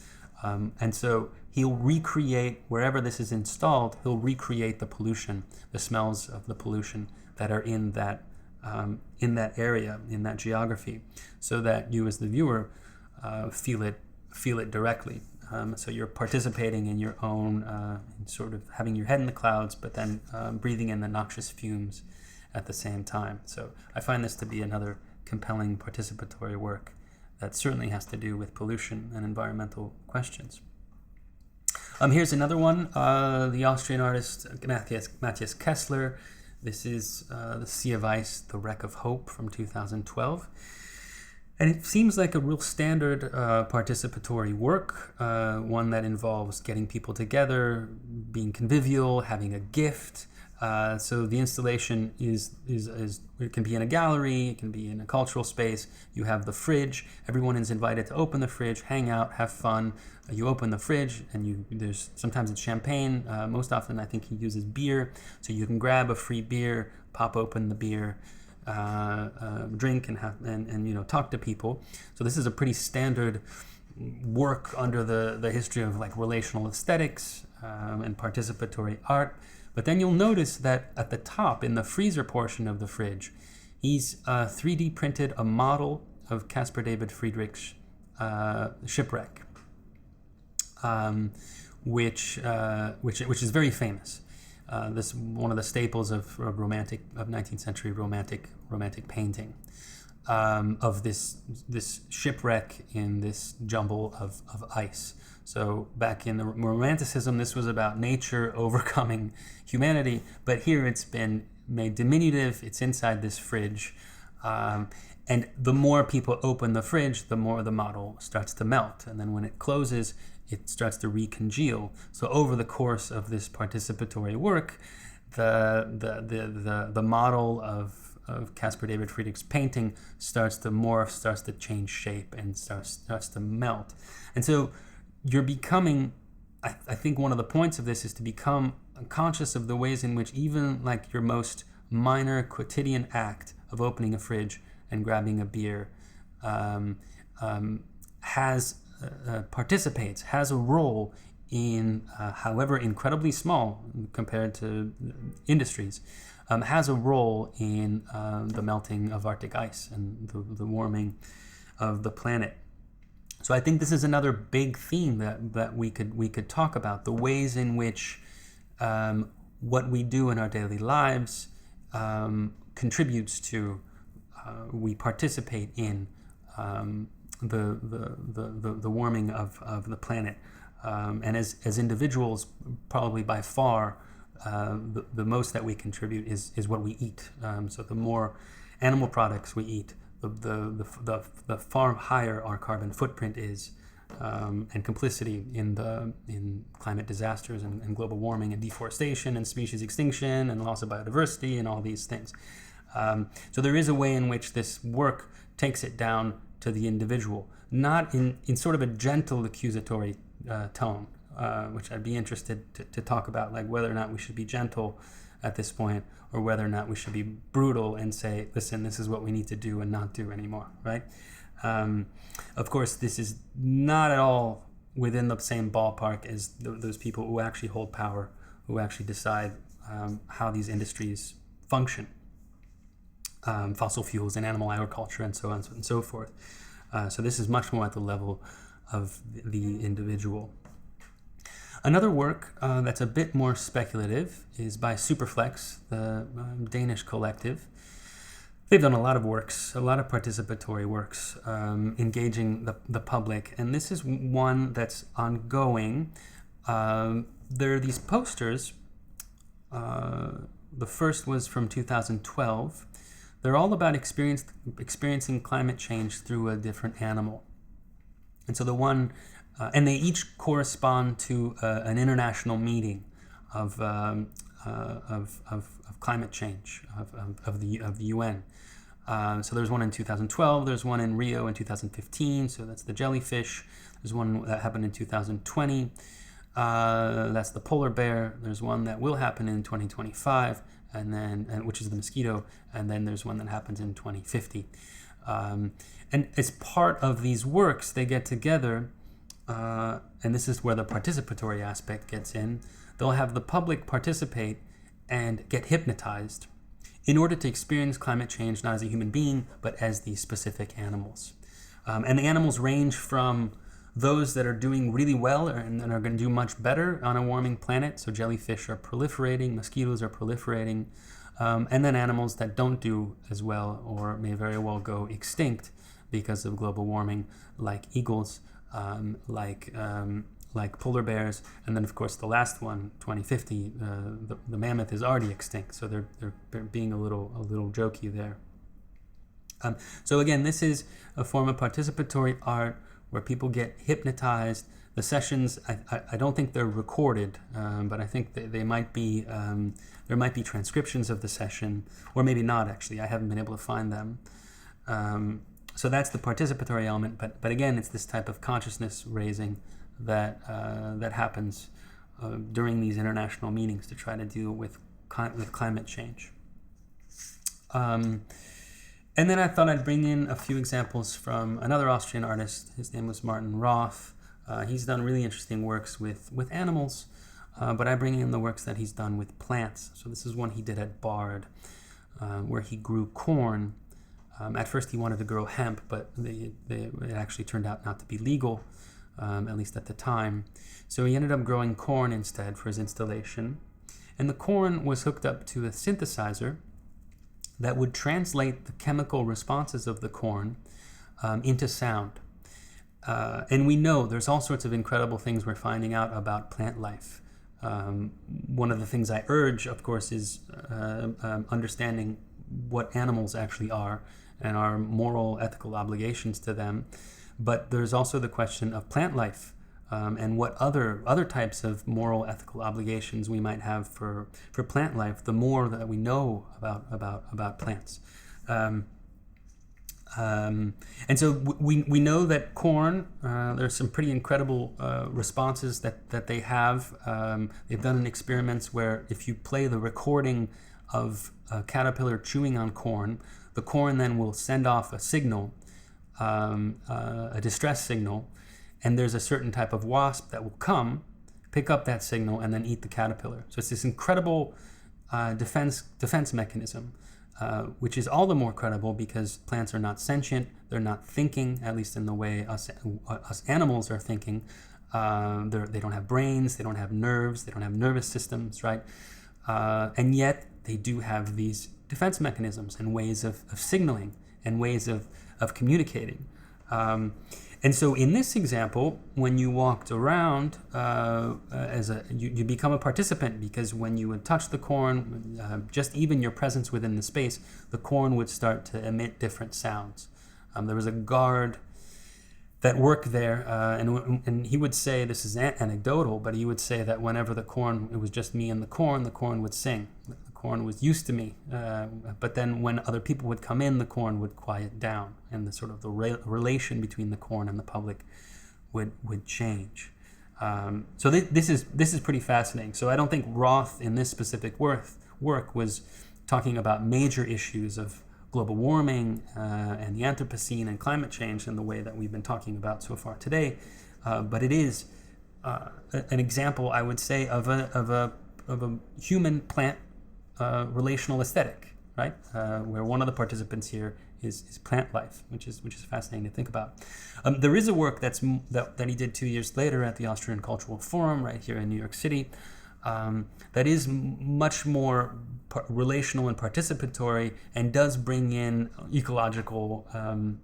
A: And so he'll recreate, wherever this is installed, he'll recreate the pollution, the smells of the pollution that are in that area, in that geography, so that you as the viewer feel it directly. So you're participating in your own, sort of having your head in the clouds, but then breathing in the noxious fumes at the same time. So I find this to be another compelling participatory work that certainly has to do with pollution and environmental questions. Here's another one, the Austrian artist Matthias Kessler. This is the Sea of Ice, The Wreck of Hope from 2012. And it seems like a real standard participatory work, one that involves getting people together, being convivial, having a gift. So the installation is it can be in a gallery, it can be in a cultural space. You have the fridge. Everyone is invited to open the fridge, hang out, have fun. You open the fridge, and there's sometimes it's champagne. Most often, I think he uses beer. So you can grab a free beer, pop open the beer, drink, and talk to people. So this is a pretty standard work under the history of like relational aesthetics and participatory art. But then you'll notice that at the top, in the freezer portion of the fridge, he's 3D printed a model of Caspar David Friedrich's shipwreck, which is very famous. This one of the staples of 19th century romantic painting, of this shipwreck in this jumble of ice. So back in the Romanticism, this was about nature overcoming humanity, but here it's been made diminutive. It's inside this fridge, and the more people open the fridge, the more the model starts to melt, and then when it closes, it starts to recongeal. So over the course of this participatory work, the model of Caspar David Friedrich's painting starts to morph, starts to change shape, and starts to melt. And so you're becoming, I think one of the points of this is to become conscious of the ways in which even like your most minor quotidian act of opening a fridge and grabbing a beer participates, has a role in, however incredibly small compared to industries, has a role in the melting of Arctic ice and the warming of the planet. So I think this is another big theme that we could talk about, the ways in which what we do in our daily lives contributes to, we participate in the warming of the planet. And as individuals, probably by far the most that we contribute is what we eat. So the more animal products we eat, the far higher our carbon footprint is, and complicity in climate disasters and global warming and deforestation and species extinction and loss of biodiversity and all these things. So there is a way in which this work takes it down to the individual, not in sort of a gentle accusatory tone, which I'd be interested to talk about, like whether or not we should be gentle at this point, or whether or not we should be brutal and say, listen, this is what we need to do and not do anymore, right? Of course, this is not at all within the same ballpark as those people who actually hold power, who actually decide how these industries function, fossil fuels and animal agriculture and so on and so forth. So this is much more at the level of the individual. Another work that's a bit more speculative is by Superflex, the Danish collective. They've done a lot of works, a lot of participatory works, engaging the public. And this is one that's ongoing. There are these posters. The first was from 2012. They're all about experiencing climate change through a different animal. And so the one, and they each correspond to an international meeting of climate change of the UN. So there's one in 2012. There's one in Rio in 2015. So that's the jellyfish. There's one that happened in 2020. That's the polar bear. There's one that will happen in 2025, and which is the mosquito. And then there's one that happens in 2050. And as part of these works, they get together, and this is where the participatory aspect gets in. They'll have the public participate and get hypnotized in order to experience climate change, not as a human being, but as these specific animals. And the animals range from those that are doing really well and are going to do much better on a warming planet. So jellyfish are proliferating, mosquitoes are proliferating, and then animals that don't do as well or may very well go extinct because of global warming, like eagles, like polar bears, and then of course the last one, 2050, the mammoth is already extinct. So they're being a little jokey there. So again, this is a form of participatory art where people get hypnotized. The sessions, I don't think they're recorded, but I think they might be. There might be transcriptions of the session, or maybe not. Actually, I haven't been able to find them. So that's the participatory element. But again, it's this type of consciousness raising that happens during these international meetings to try to deal with climate change. And then I thought I'd bring in a few examples from another Austrian artist. His name was Martin Roth. He's done really interesting works with animals, but I bring in the works that he's done with plants. So this is one he did at Bard, where he grew corn. At first he wanted to grow hemp, but it actually turned out not to be legal, at least at the time. So he ended up growing corn instead for his installation. And the corn was hooked up to a synthesizer that would translate the chemical responses of the corn into sound. And we know there's all sorts of incredible things we're finding out about plant life. One of the things I urge, of course, is understanding what animals actually are and our moral, ethical obligations to them. But there's also the question of plant life, and what other types of moral, ethical obligations we might have for plant life, the more that we know about plants. And so we know that corn, there's some pretty incredible responses that they have. They've done experiments where if you play the recording of a caterpillar chewing on corn, the corn then will send off a signal, a distress signal, and there's a certain type of wasp that will come, pick up that signal, and then eat the caterpillar. So it's this incredible defense mechanism, which is all the more credible because plants are not sentient, they're not thinking, at least in the way us animals are thinking. They don't have brains, they don't have nerves, they don't have nervous systems, right? And yet they do have these defense mechanisms and ways of signaling and ways of communicating. And so in this example, when you walked around, you become a participant, because when you would touch the corn, just even your presence within the space, the corn would start to emit different sounds. There was a guard that worked there, and he would say, this is anecdotal, but he would say that whenever it was just me and the corn would sing. The corn was used to me, but then when other people would come in, the corn would quiet down, and the relation between the corn and the public would change. So this is pretty fascinating. So I don't think Roth in this specific work was talking about major issues of global warming and the Anthropocene and climate change in the way that we've been talking about so far today, but it is an example, I would say, of a human-plant relational aesthetic, right? Where one of the participants here is plant life, which is fascinating to think about. There is a work that he did 2 years later at the Austrian Cultural Forum right here in New York City, that is much more relational and participatory, and does bring in ecological, an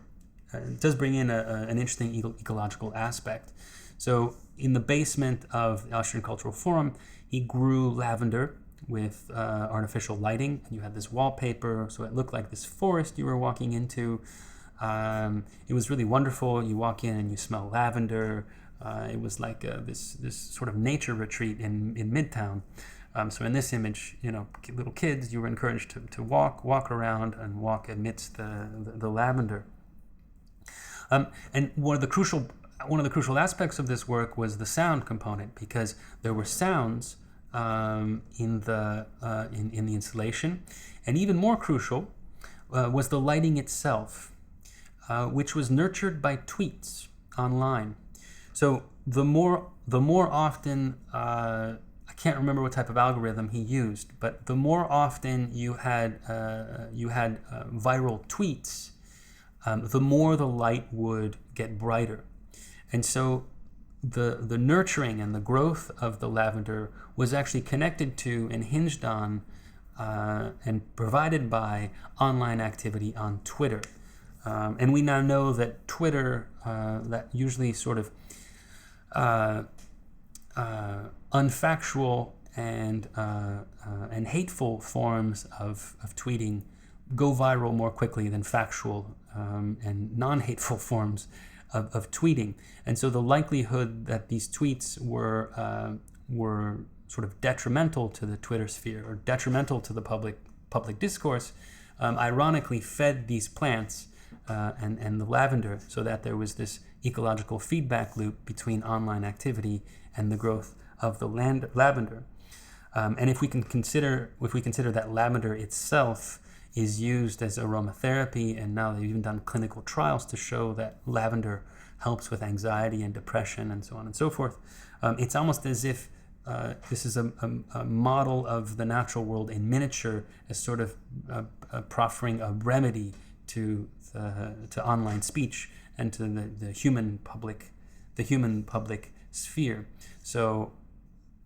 A: interesting ecological aspect. So in the basement of the Austrian Cultural Forum, he grew lavender with artificial lighting, and you had this wallpaper, so it looked like this forest you were walking into. It was really wonderful. You walk in and you smell lavender. It was like this sort of nature retreat in Midtown. So in this image, little kids, you were encouraged to walk around and walk amidst the lavender. And one of the crucial aspects of this work was the sound component, because there were sounds in the installation, and even more crucial was the lighting itself, which was nurtured by tweets online. So the more often, I can't remember what type of algorithm he used, but the more often you had viral tweets, the more the light would get brighter. And so the nurturing and the growth of the lavender was actually connected to and hinged on and provided by online activity on Twitter. And we now know that Twitter, that usually sort of unfactual and hateful forms of tweeting go viral more quickly than factual and non-hateful forms of tweeting. And so the likelihood that these tweets were sort of detrimental to the Twitter sphere, or detrimental to the public discourse, ironically fed these plants and the lavender, so that there was this ecological feedback loop between online activity and the growth of the lavender. And if we consider that lavender itself is used as aromatherapy, and now they've even done clinical trials to show that lavender helps with anxiety and depression and so on and so forth, it's almost as if this is a model of the natural world in miniature, as sort of proffering a remedy to online speech and to the human public sphere. So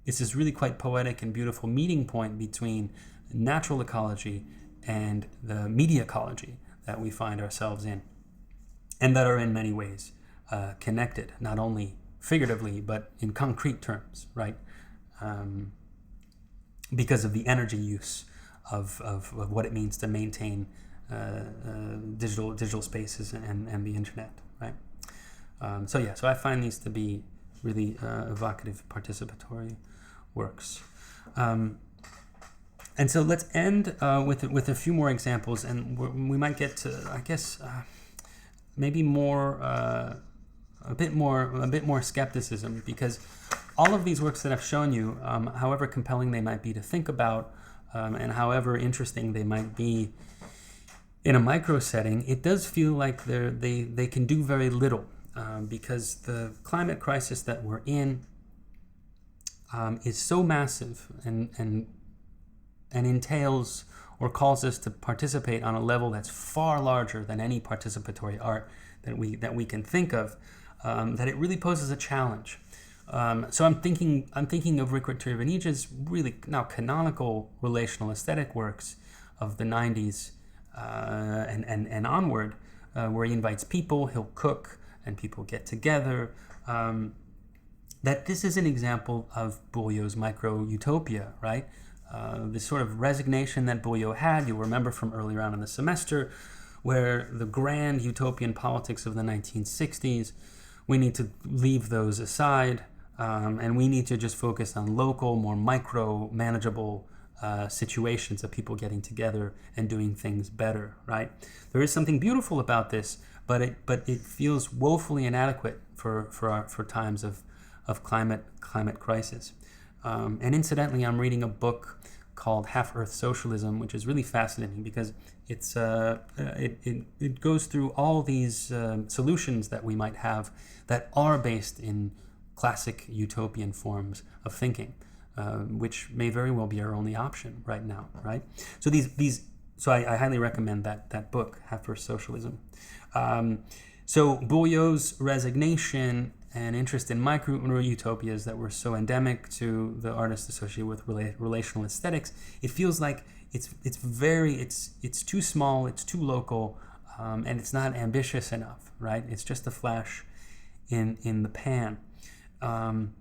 A: it's this really quite poetic and beautiful meeting point between natural ecology and the media ecology that we find ourselves in, and that are in many ways connected, not only figuratively but in concrete terms, right? Because of the energy use of what it means to maintain digital spaces and the internet, right? So I find these to be really evocative, participatory works. And so let's end with a few more examples, and we might get to, I guess, maybe a bit more skepticism, because all of these works that I've shown you, however compelling they might be to think about, and however interesting they might be in a micro setting, it does feel like they can do very little, because the climate crisis that we're in is so massive and entails or calls us to participate on a level that's far larger than any participatory art that we can think of, that it really poses a challenge. So I'm thinking of Rick Tirvanidze's really now canonical relational aesthetic works of the 90s and onward, where he invites people, he'll cook, and people get together. That this is an example of Bourdieu's micro-utopia, right? This sort of resignation that Bourdieu had, you'll remember from earlier on in the semester, where the grand utopian politics of the 1960s, we need to leave those aside, and we need to just focus on local, more micro, manageable situations of people getting together and doing things better, right? There is something beautiful about this, but it feels woefully inadequate for times of climate crisis. And incidentally, I'm reading a book called Half-Earth Socialism, which is really fascinating because it goes through all these solutions that we might have that are based in classic utopian forms of thinking, which may very well be our only option right now, right? So so I highly recommend that book, Half-Earth Socialism. So Bourdieu's resignation and interest in micro-utopias that were so endemic to the artists associated with relational aesthetics, it feels like it's too small, it's too local, and it's not ambitious enough, right? It's just a flash in the pan. And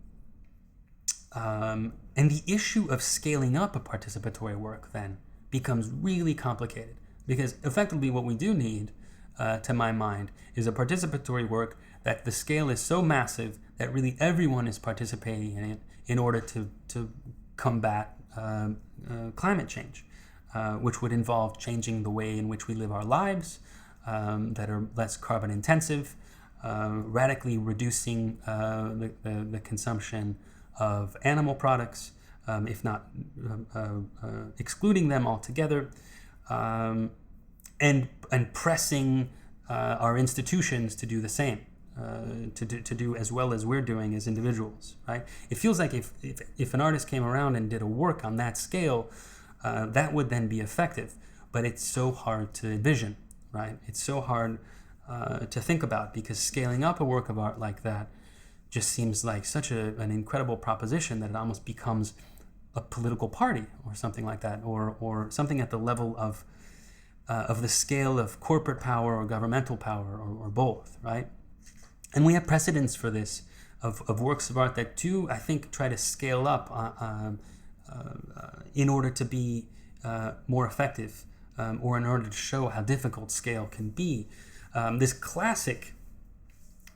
A: the issue of scaling up a participatory work then becomes really complicated, because effectively what we do need, to my mind, is a participatory work that the scale is so massive that really everyone is participating in it in order to combat climate change, which would involve changing the way in which we live our lives that are less carbon intensive, radically reducing the consumption of animal products, if not excluding them altogether, and pressing our institutions to do the same, to do as well as we're doing as individuals, right? It feels like if an artist came around and did a work on that scale, that would then be effective, but it's so hard to envision, right? It's so hard to think about, because scaling up a work of art like that just seems like such an incredible proposition that it almost becomes a political party or something like that, or something at the level of the scale of corporate power or governmental power, or both, right? And we have precedents for this of works of art that do, I think, try to scale up in order to be more effective, or in order to show how difficult scale can be. This classic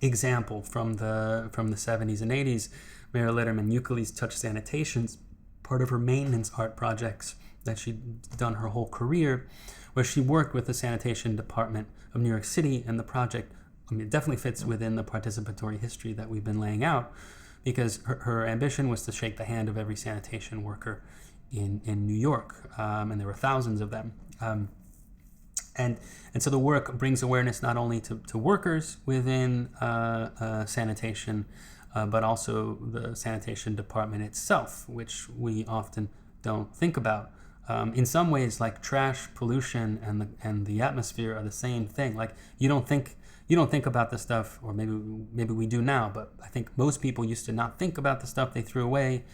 A: example from the 70s and 80s, Mary Letterman Euclid's Touch Sanitations, part of her maintenance art projects that she'd done her whole career, where she worked with the sanitation department of New York City, and the project, it definitely fits within the participatory history that we've been laying out, because her ambition was to shake the hand of every sanitation worker in New York, and there were thousands of them. And so the work brings awareness not only to workers within sanitation, but also the sanitation department itself, which we often don't think about. In some ways, like trash, pollution, and the atmosphere are the same thing. Like you don't think about the stuff, or maybe we do now, but I think most people used to not think about the stuff they threw away.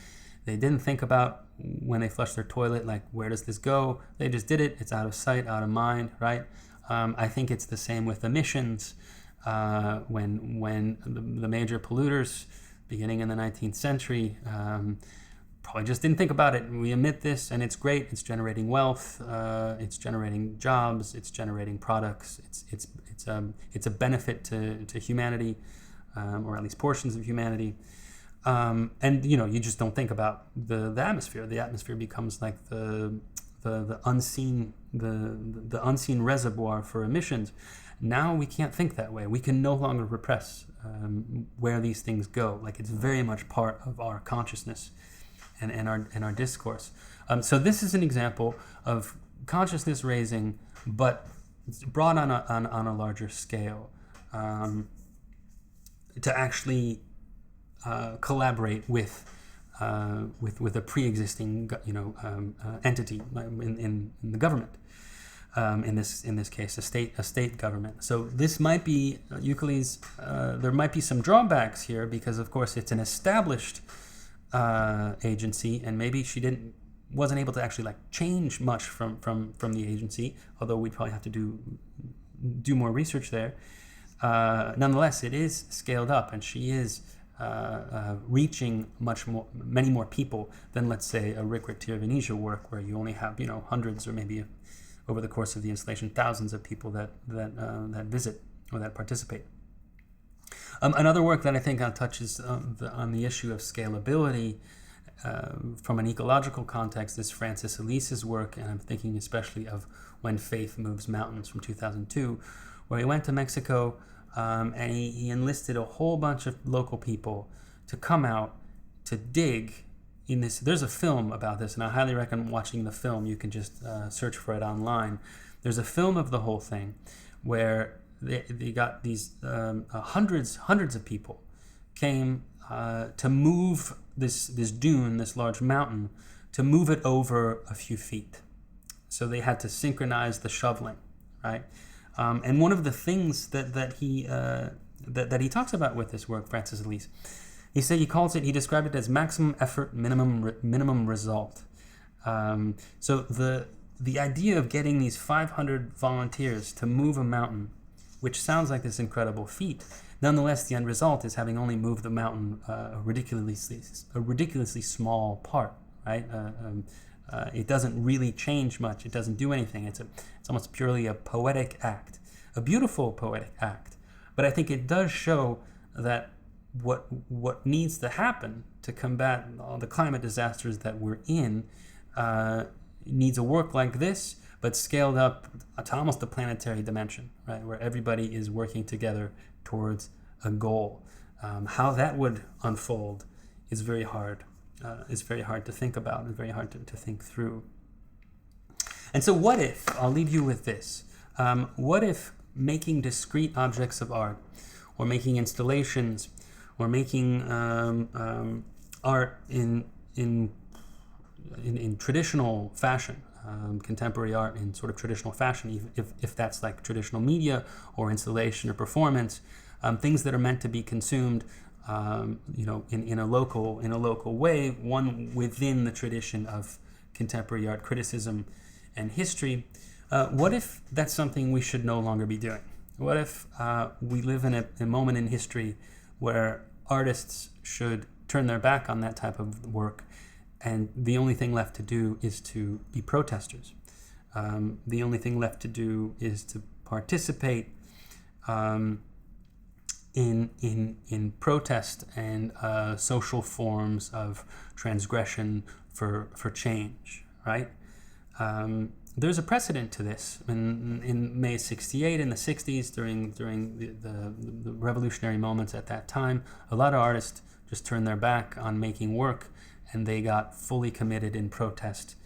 A: They didn't think about when they flushed their toilet, like, where does this go? They just did it. It's out of sight, out of mind, right? I think it's the same with emissions. When the major polluters, beginning in the 19th century, probably just didn't think about it. We emit this, and it's great. It's generating wealth. It's generating jobs. It's generating products. It's a benefit to humanity, or at least portions of humanity. And you just don't think about the atmosphere. The atmosphere becomes like the unseen reservoir for emissions. Now we can't think that way. We can no longer repress where these things go. Like, it's very much part of our consciousness and our discourse. So this is an example of consciousness raising, but brought on a larger scale, to actually collaborate with a pre-existing entity in the government. In this case, a state government. So this might be Euclid's. There might be some drawbacks here, because of course it's an established agency, and maybe she wasn't able to actually change much from the agency. Although we'd probably have to do more research there. nonetheless, it is scaled up, and she is reaching many more people than, let's say, a Rick Tirvanesia work, where you only have hundreds, or maybe over the course of the installation, thousands of people that visit or that participate. Another work that I think touches on the issue of scalability from an ecological context is Francis Elise's work, and I'm thinking especially of When Faith Moves Mountains from 2002, where he went to Mexico and he enlisted a whole bunch of local people to come out to dig in this. There's a film about this, and I highly recommend watching the film. You can just search for it online. There's a film of the whole thing where they got these hundreds of people came to move this dune, this large mountain, to move it over a few feet. So they had to synchronize the shoveling, right? And one of the things that he talks about with this work, Francis Elise, he described it as maximum effort, minimum result. So the idea of getting these 500 volunteers to move a mountain, which sounds like this incredible feat, nonetheless, the end result is having only moved the mountain a ridiculously small part, right? It doesn't really change much. It doesn't do anything. It's almost purely a poetic act, a beautiful poetic act. But I think it does show that what needs to happen to combat all the climate disasters that we're in needs a work like this, but scaled up to almost a planetary dimension, right, where everybody is working together towards a goal. How that would unfold is very hard. It's very hard to think about. It's very hard to think through. And so what if, I'll leave you with this, what if making discrete objects of art, or making installations, or making art in traditional fashion, contemporary art in sort of traditional fashion, if that's like traditional media or installation or performance, things that are meant to be consumed in a local way, one within the tradition of contemporary art criticism and history. What if that's something we should no longer be doing? What if we live in a moment in history where artists should turn their back on that type of work, and the only thing left to do is to be protesters? The only thing left to do is to participate in protest and social forms of transgression for change, right? There's a precedent to this. In May '68, in the '60s, during the revolutionary moments at that time, a lot of artists just turned their back on making work, and they got fully committed in protest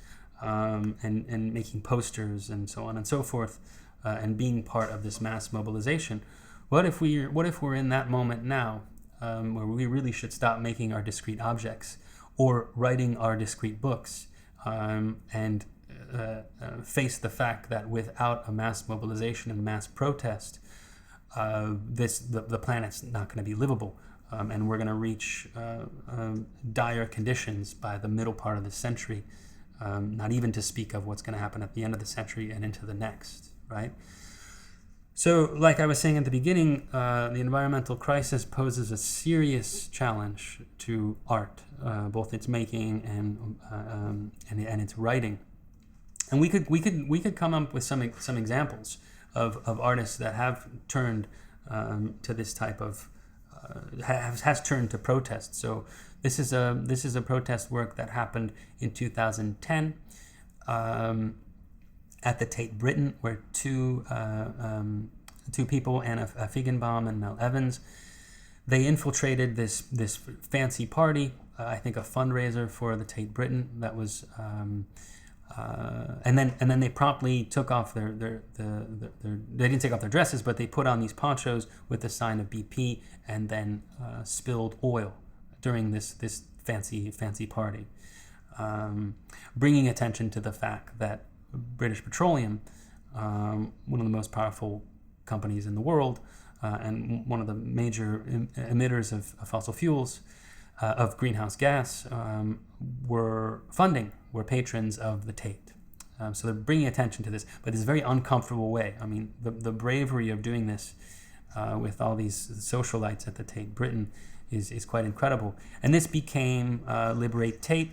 A: and making posters and so on and so forth, and being part of this mass mobilization. What if we're in that moment now, where we really should stop making our discrete objects or writing our discrete books, and face the fact that without a mass mobilization and mass protest, the planet's not going to be livable, and we're going to reach dire conditions by the middle part of the century, not even to speak of what's going to happen at the end of the century and into the next, right? So, like I was saying at the beginning, the environmental crisis poses a serious challenge to art, both its making and its writing. And we could come up with some examples of artists that have turned to this type of has turned to protest. So this is a protest work that happened in 2010 at the Tate Britain, where two people, Anna Feigenbaum and Mel Evans, they infiltrated this fancy party, I think a fundraiser for the Tate Britain that was. And then they promptly took off they didn't take off their dresses, but they put on these ponchos with the sign of BP, and then spilled oil during this fancy party, bringing attention to the fact that British Petroleum, one of the most powerful companies in the world, and one of the major emitters of fossil fuels, of greenhouse gas, were patrons of the Tate. So they're bringing attention to this, but it's a very uncomfortable way. I mean, the bravery of doing this with all these socialites at the Tate Britain is quite incredible. And this became Liberate Tate,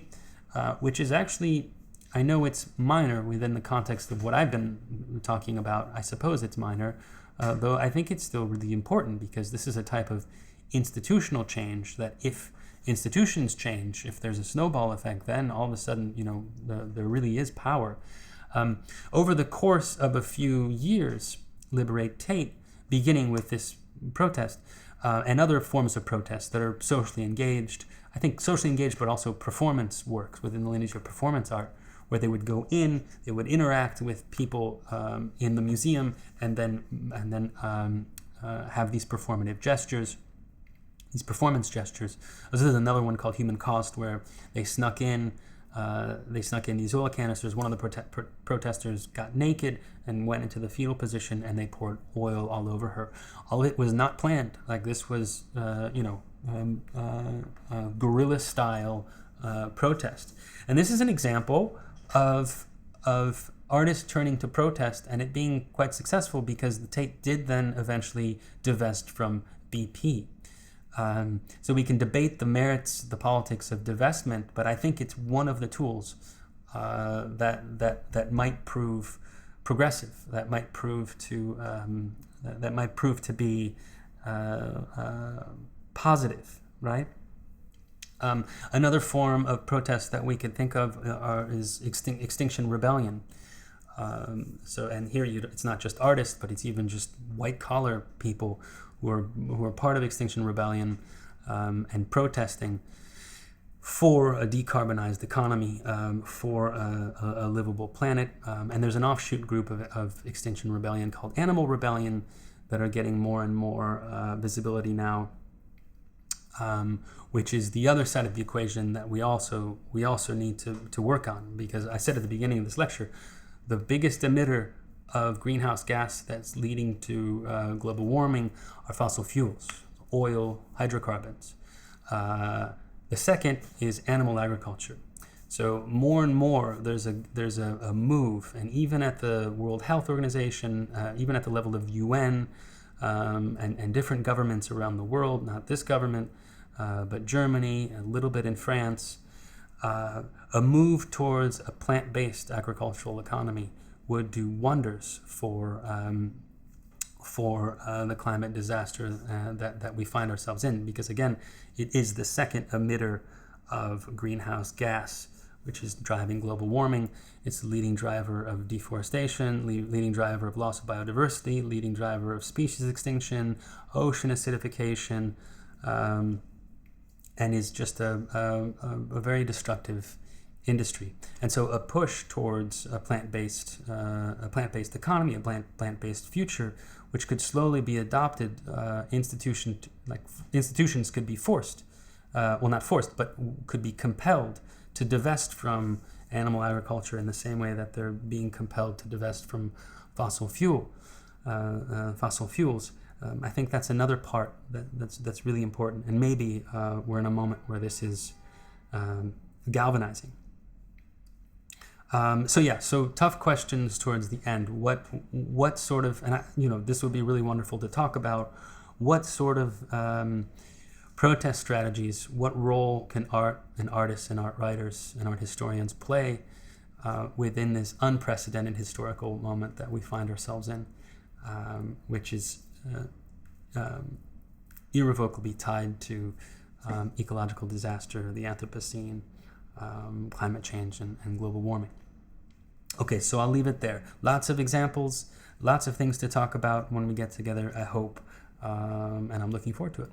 A: which is actually, I know it's minor within the context of what I've been talking about. I suppose it's minor, though I think it's still really important, because this is a type of institutional change that if institutions change, if there's a snowball effect, then all of a sudden, there really is power. Over the course of a few years, Liberate Tate, beginning with this protest and other forms of protest that are socially engaged, I think socially engaged, but also performance works within the lineage of performance art, where they would go in, they would interact with people in the museum, and then have these performative gestures, these performance gestures. This is another one called Human Cost, where they snuck in these oil canisters. One of the protesters got naked and went into the fetal position, and they poured oil all over her. All it was not planned. Like, this was, guerrilla style protest. And this is an example of artists turning to protest and it being quite successful, because the Tate did then eventually divest from BP. So we can debate the merits, the politics of divestment, but I think it's one of the tools that might prove progressive, that might prove to be positive, right? Another form of protest that we could think of is Extinction Rebellion. And here it's not just artists, but it's even just white collar people who are part of Extinction Rebellion and protesting for a decarbonized economy, for a livable planet. And there's an offshoot group of Extinction Rebellion called Animal Rebellion that are getting more and more visibility now, which is the other side of the equation that we also need to work on. Because I said at the beginning of this lecture, the biggest emitter of greenhouse gas that's leading to global warming are fossil fuels, oil, hydrocarbons. The second is animal agriculture. So more and more there's a move, and even at the World Health Organization, even at the level of UN, and different governments around the world, not this government, but Germany, a little bit in France, a move towards a plant-based agricultural economy would do wonders for the climate disaster that we find ourselves in, because again, it is the second emitter of greenhouse gas, which is driving global warming. It's the leading driver of deforestation, leading driver of loss of biodiversity, leading driver of species extinction, ocean acidification, and is just a very destructive industry. And so a push towards a plant-based economy, a plant-based future, which could slowly be adopted. Institutions could be forced, not forced, but could be compelled to divest from animal agriculture in the same way that they're being compelled to divest from fossil fuels. I think that's another part that's really important, and maybe we're in a moment where this is galvanizing. So tough questions towards the end. What sort of, and this would be really wonderful to talk about, what sort of protest strategies, what role can art and artists and art writers and art historians play within this unprecedented historical moment that we find ourselves in, which is irrevocably tied to ecological disaster, the Anthropocene, climate change, and global warming. Okay, so I'll leave it there. Lots of examples, lots of things to talk about when we get together, I hope, and I'm looking forward to it.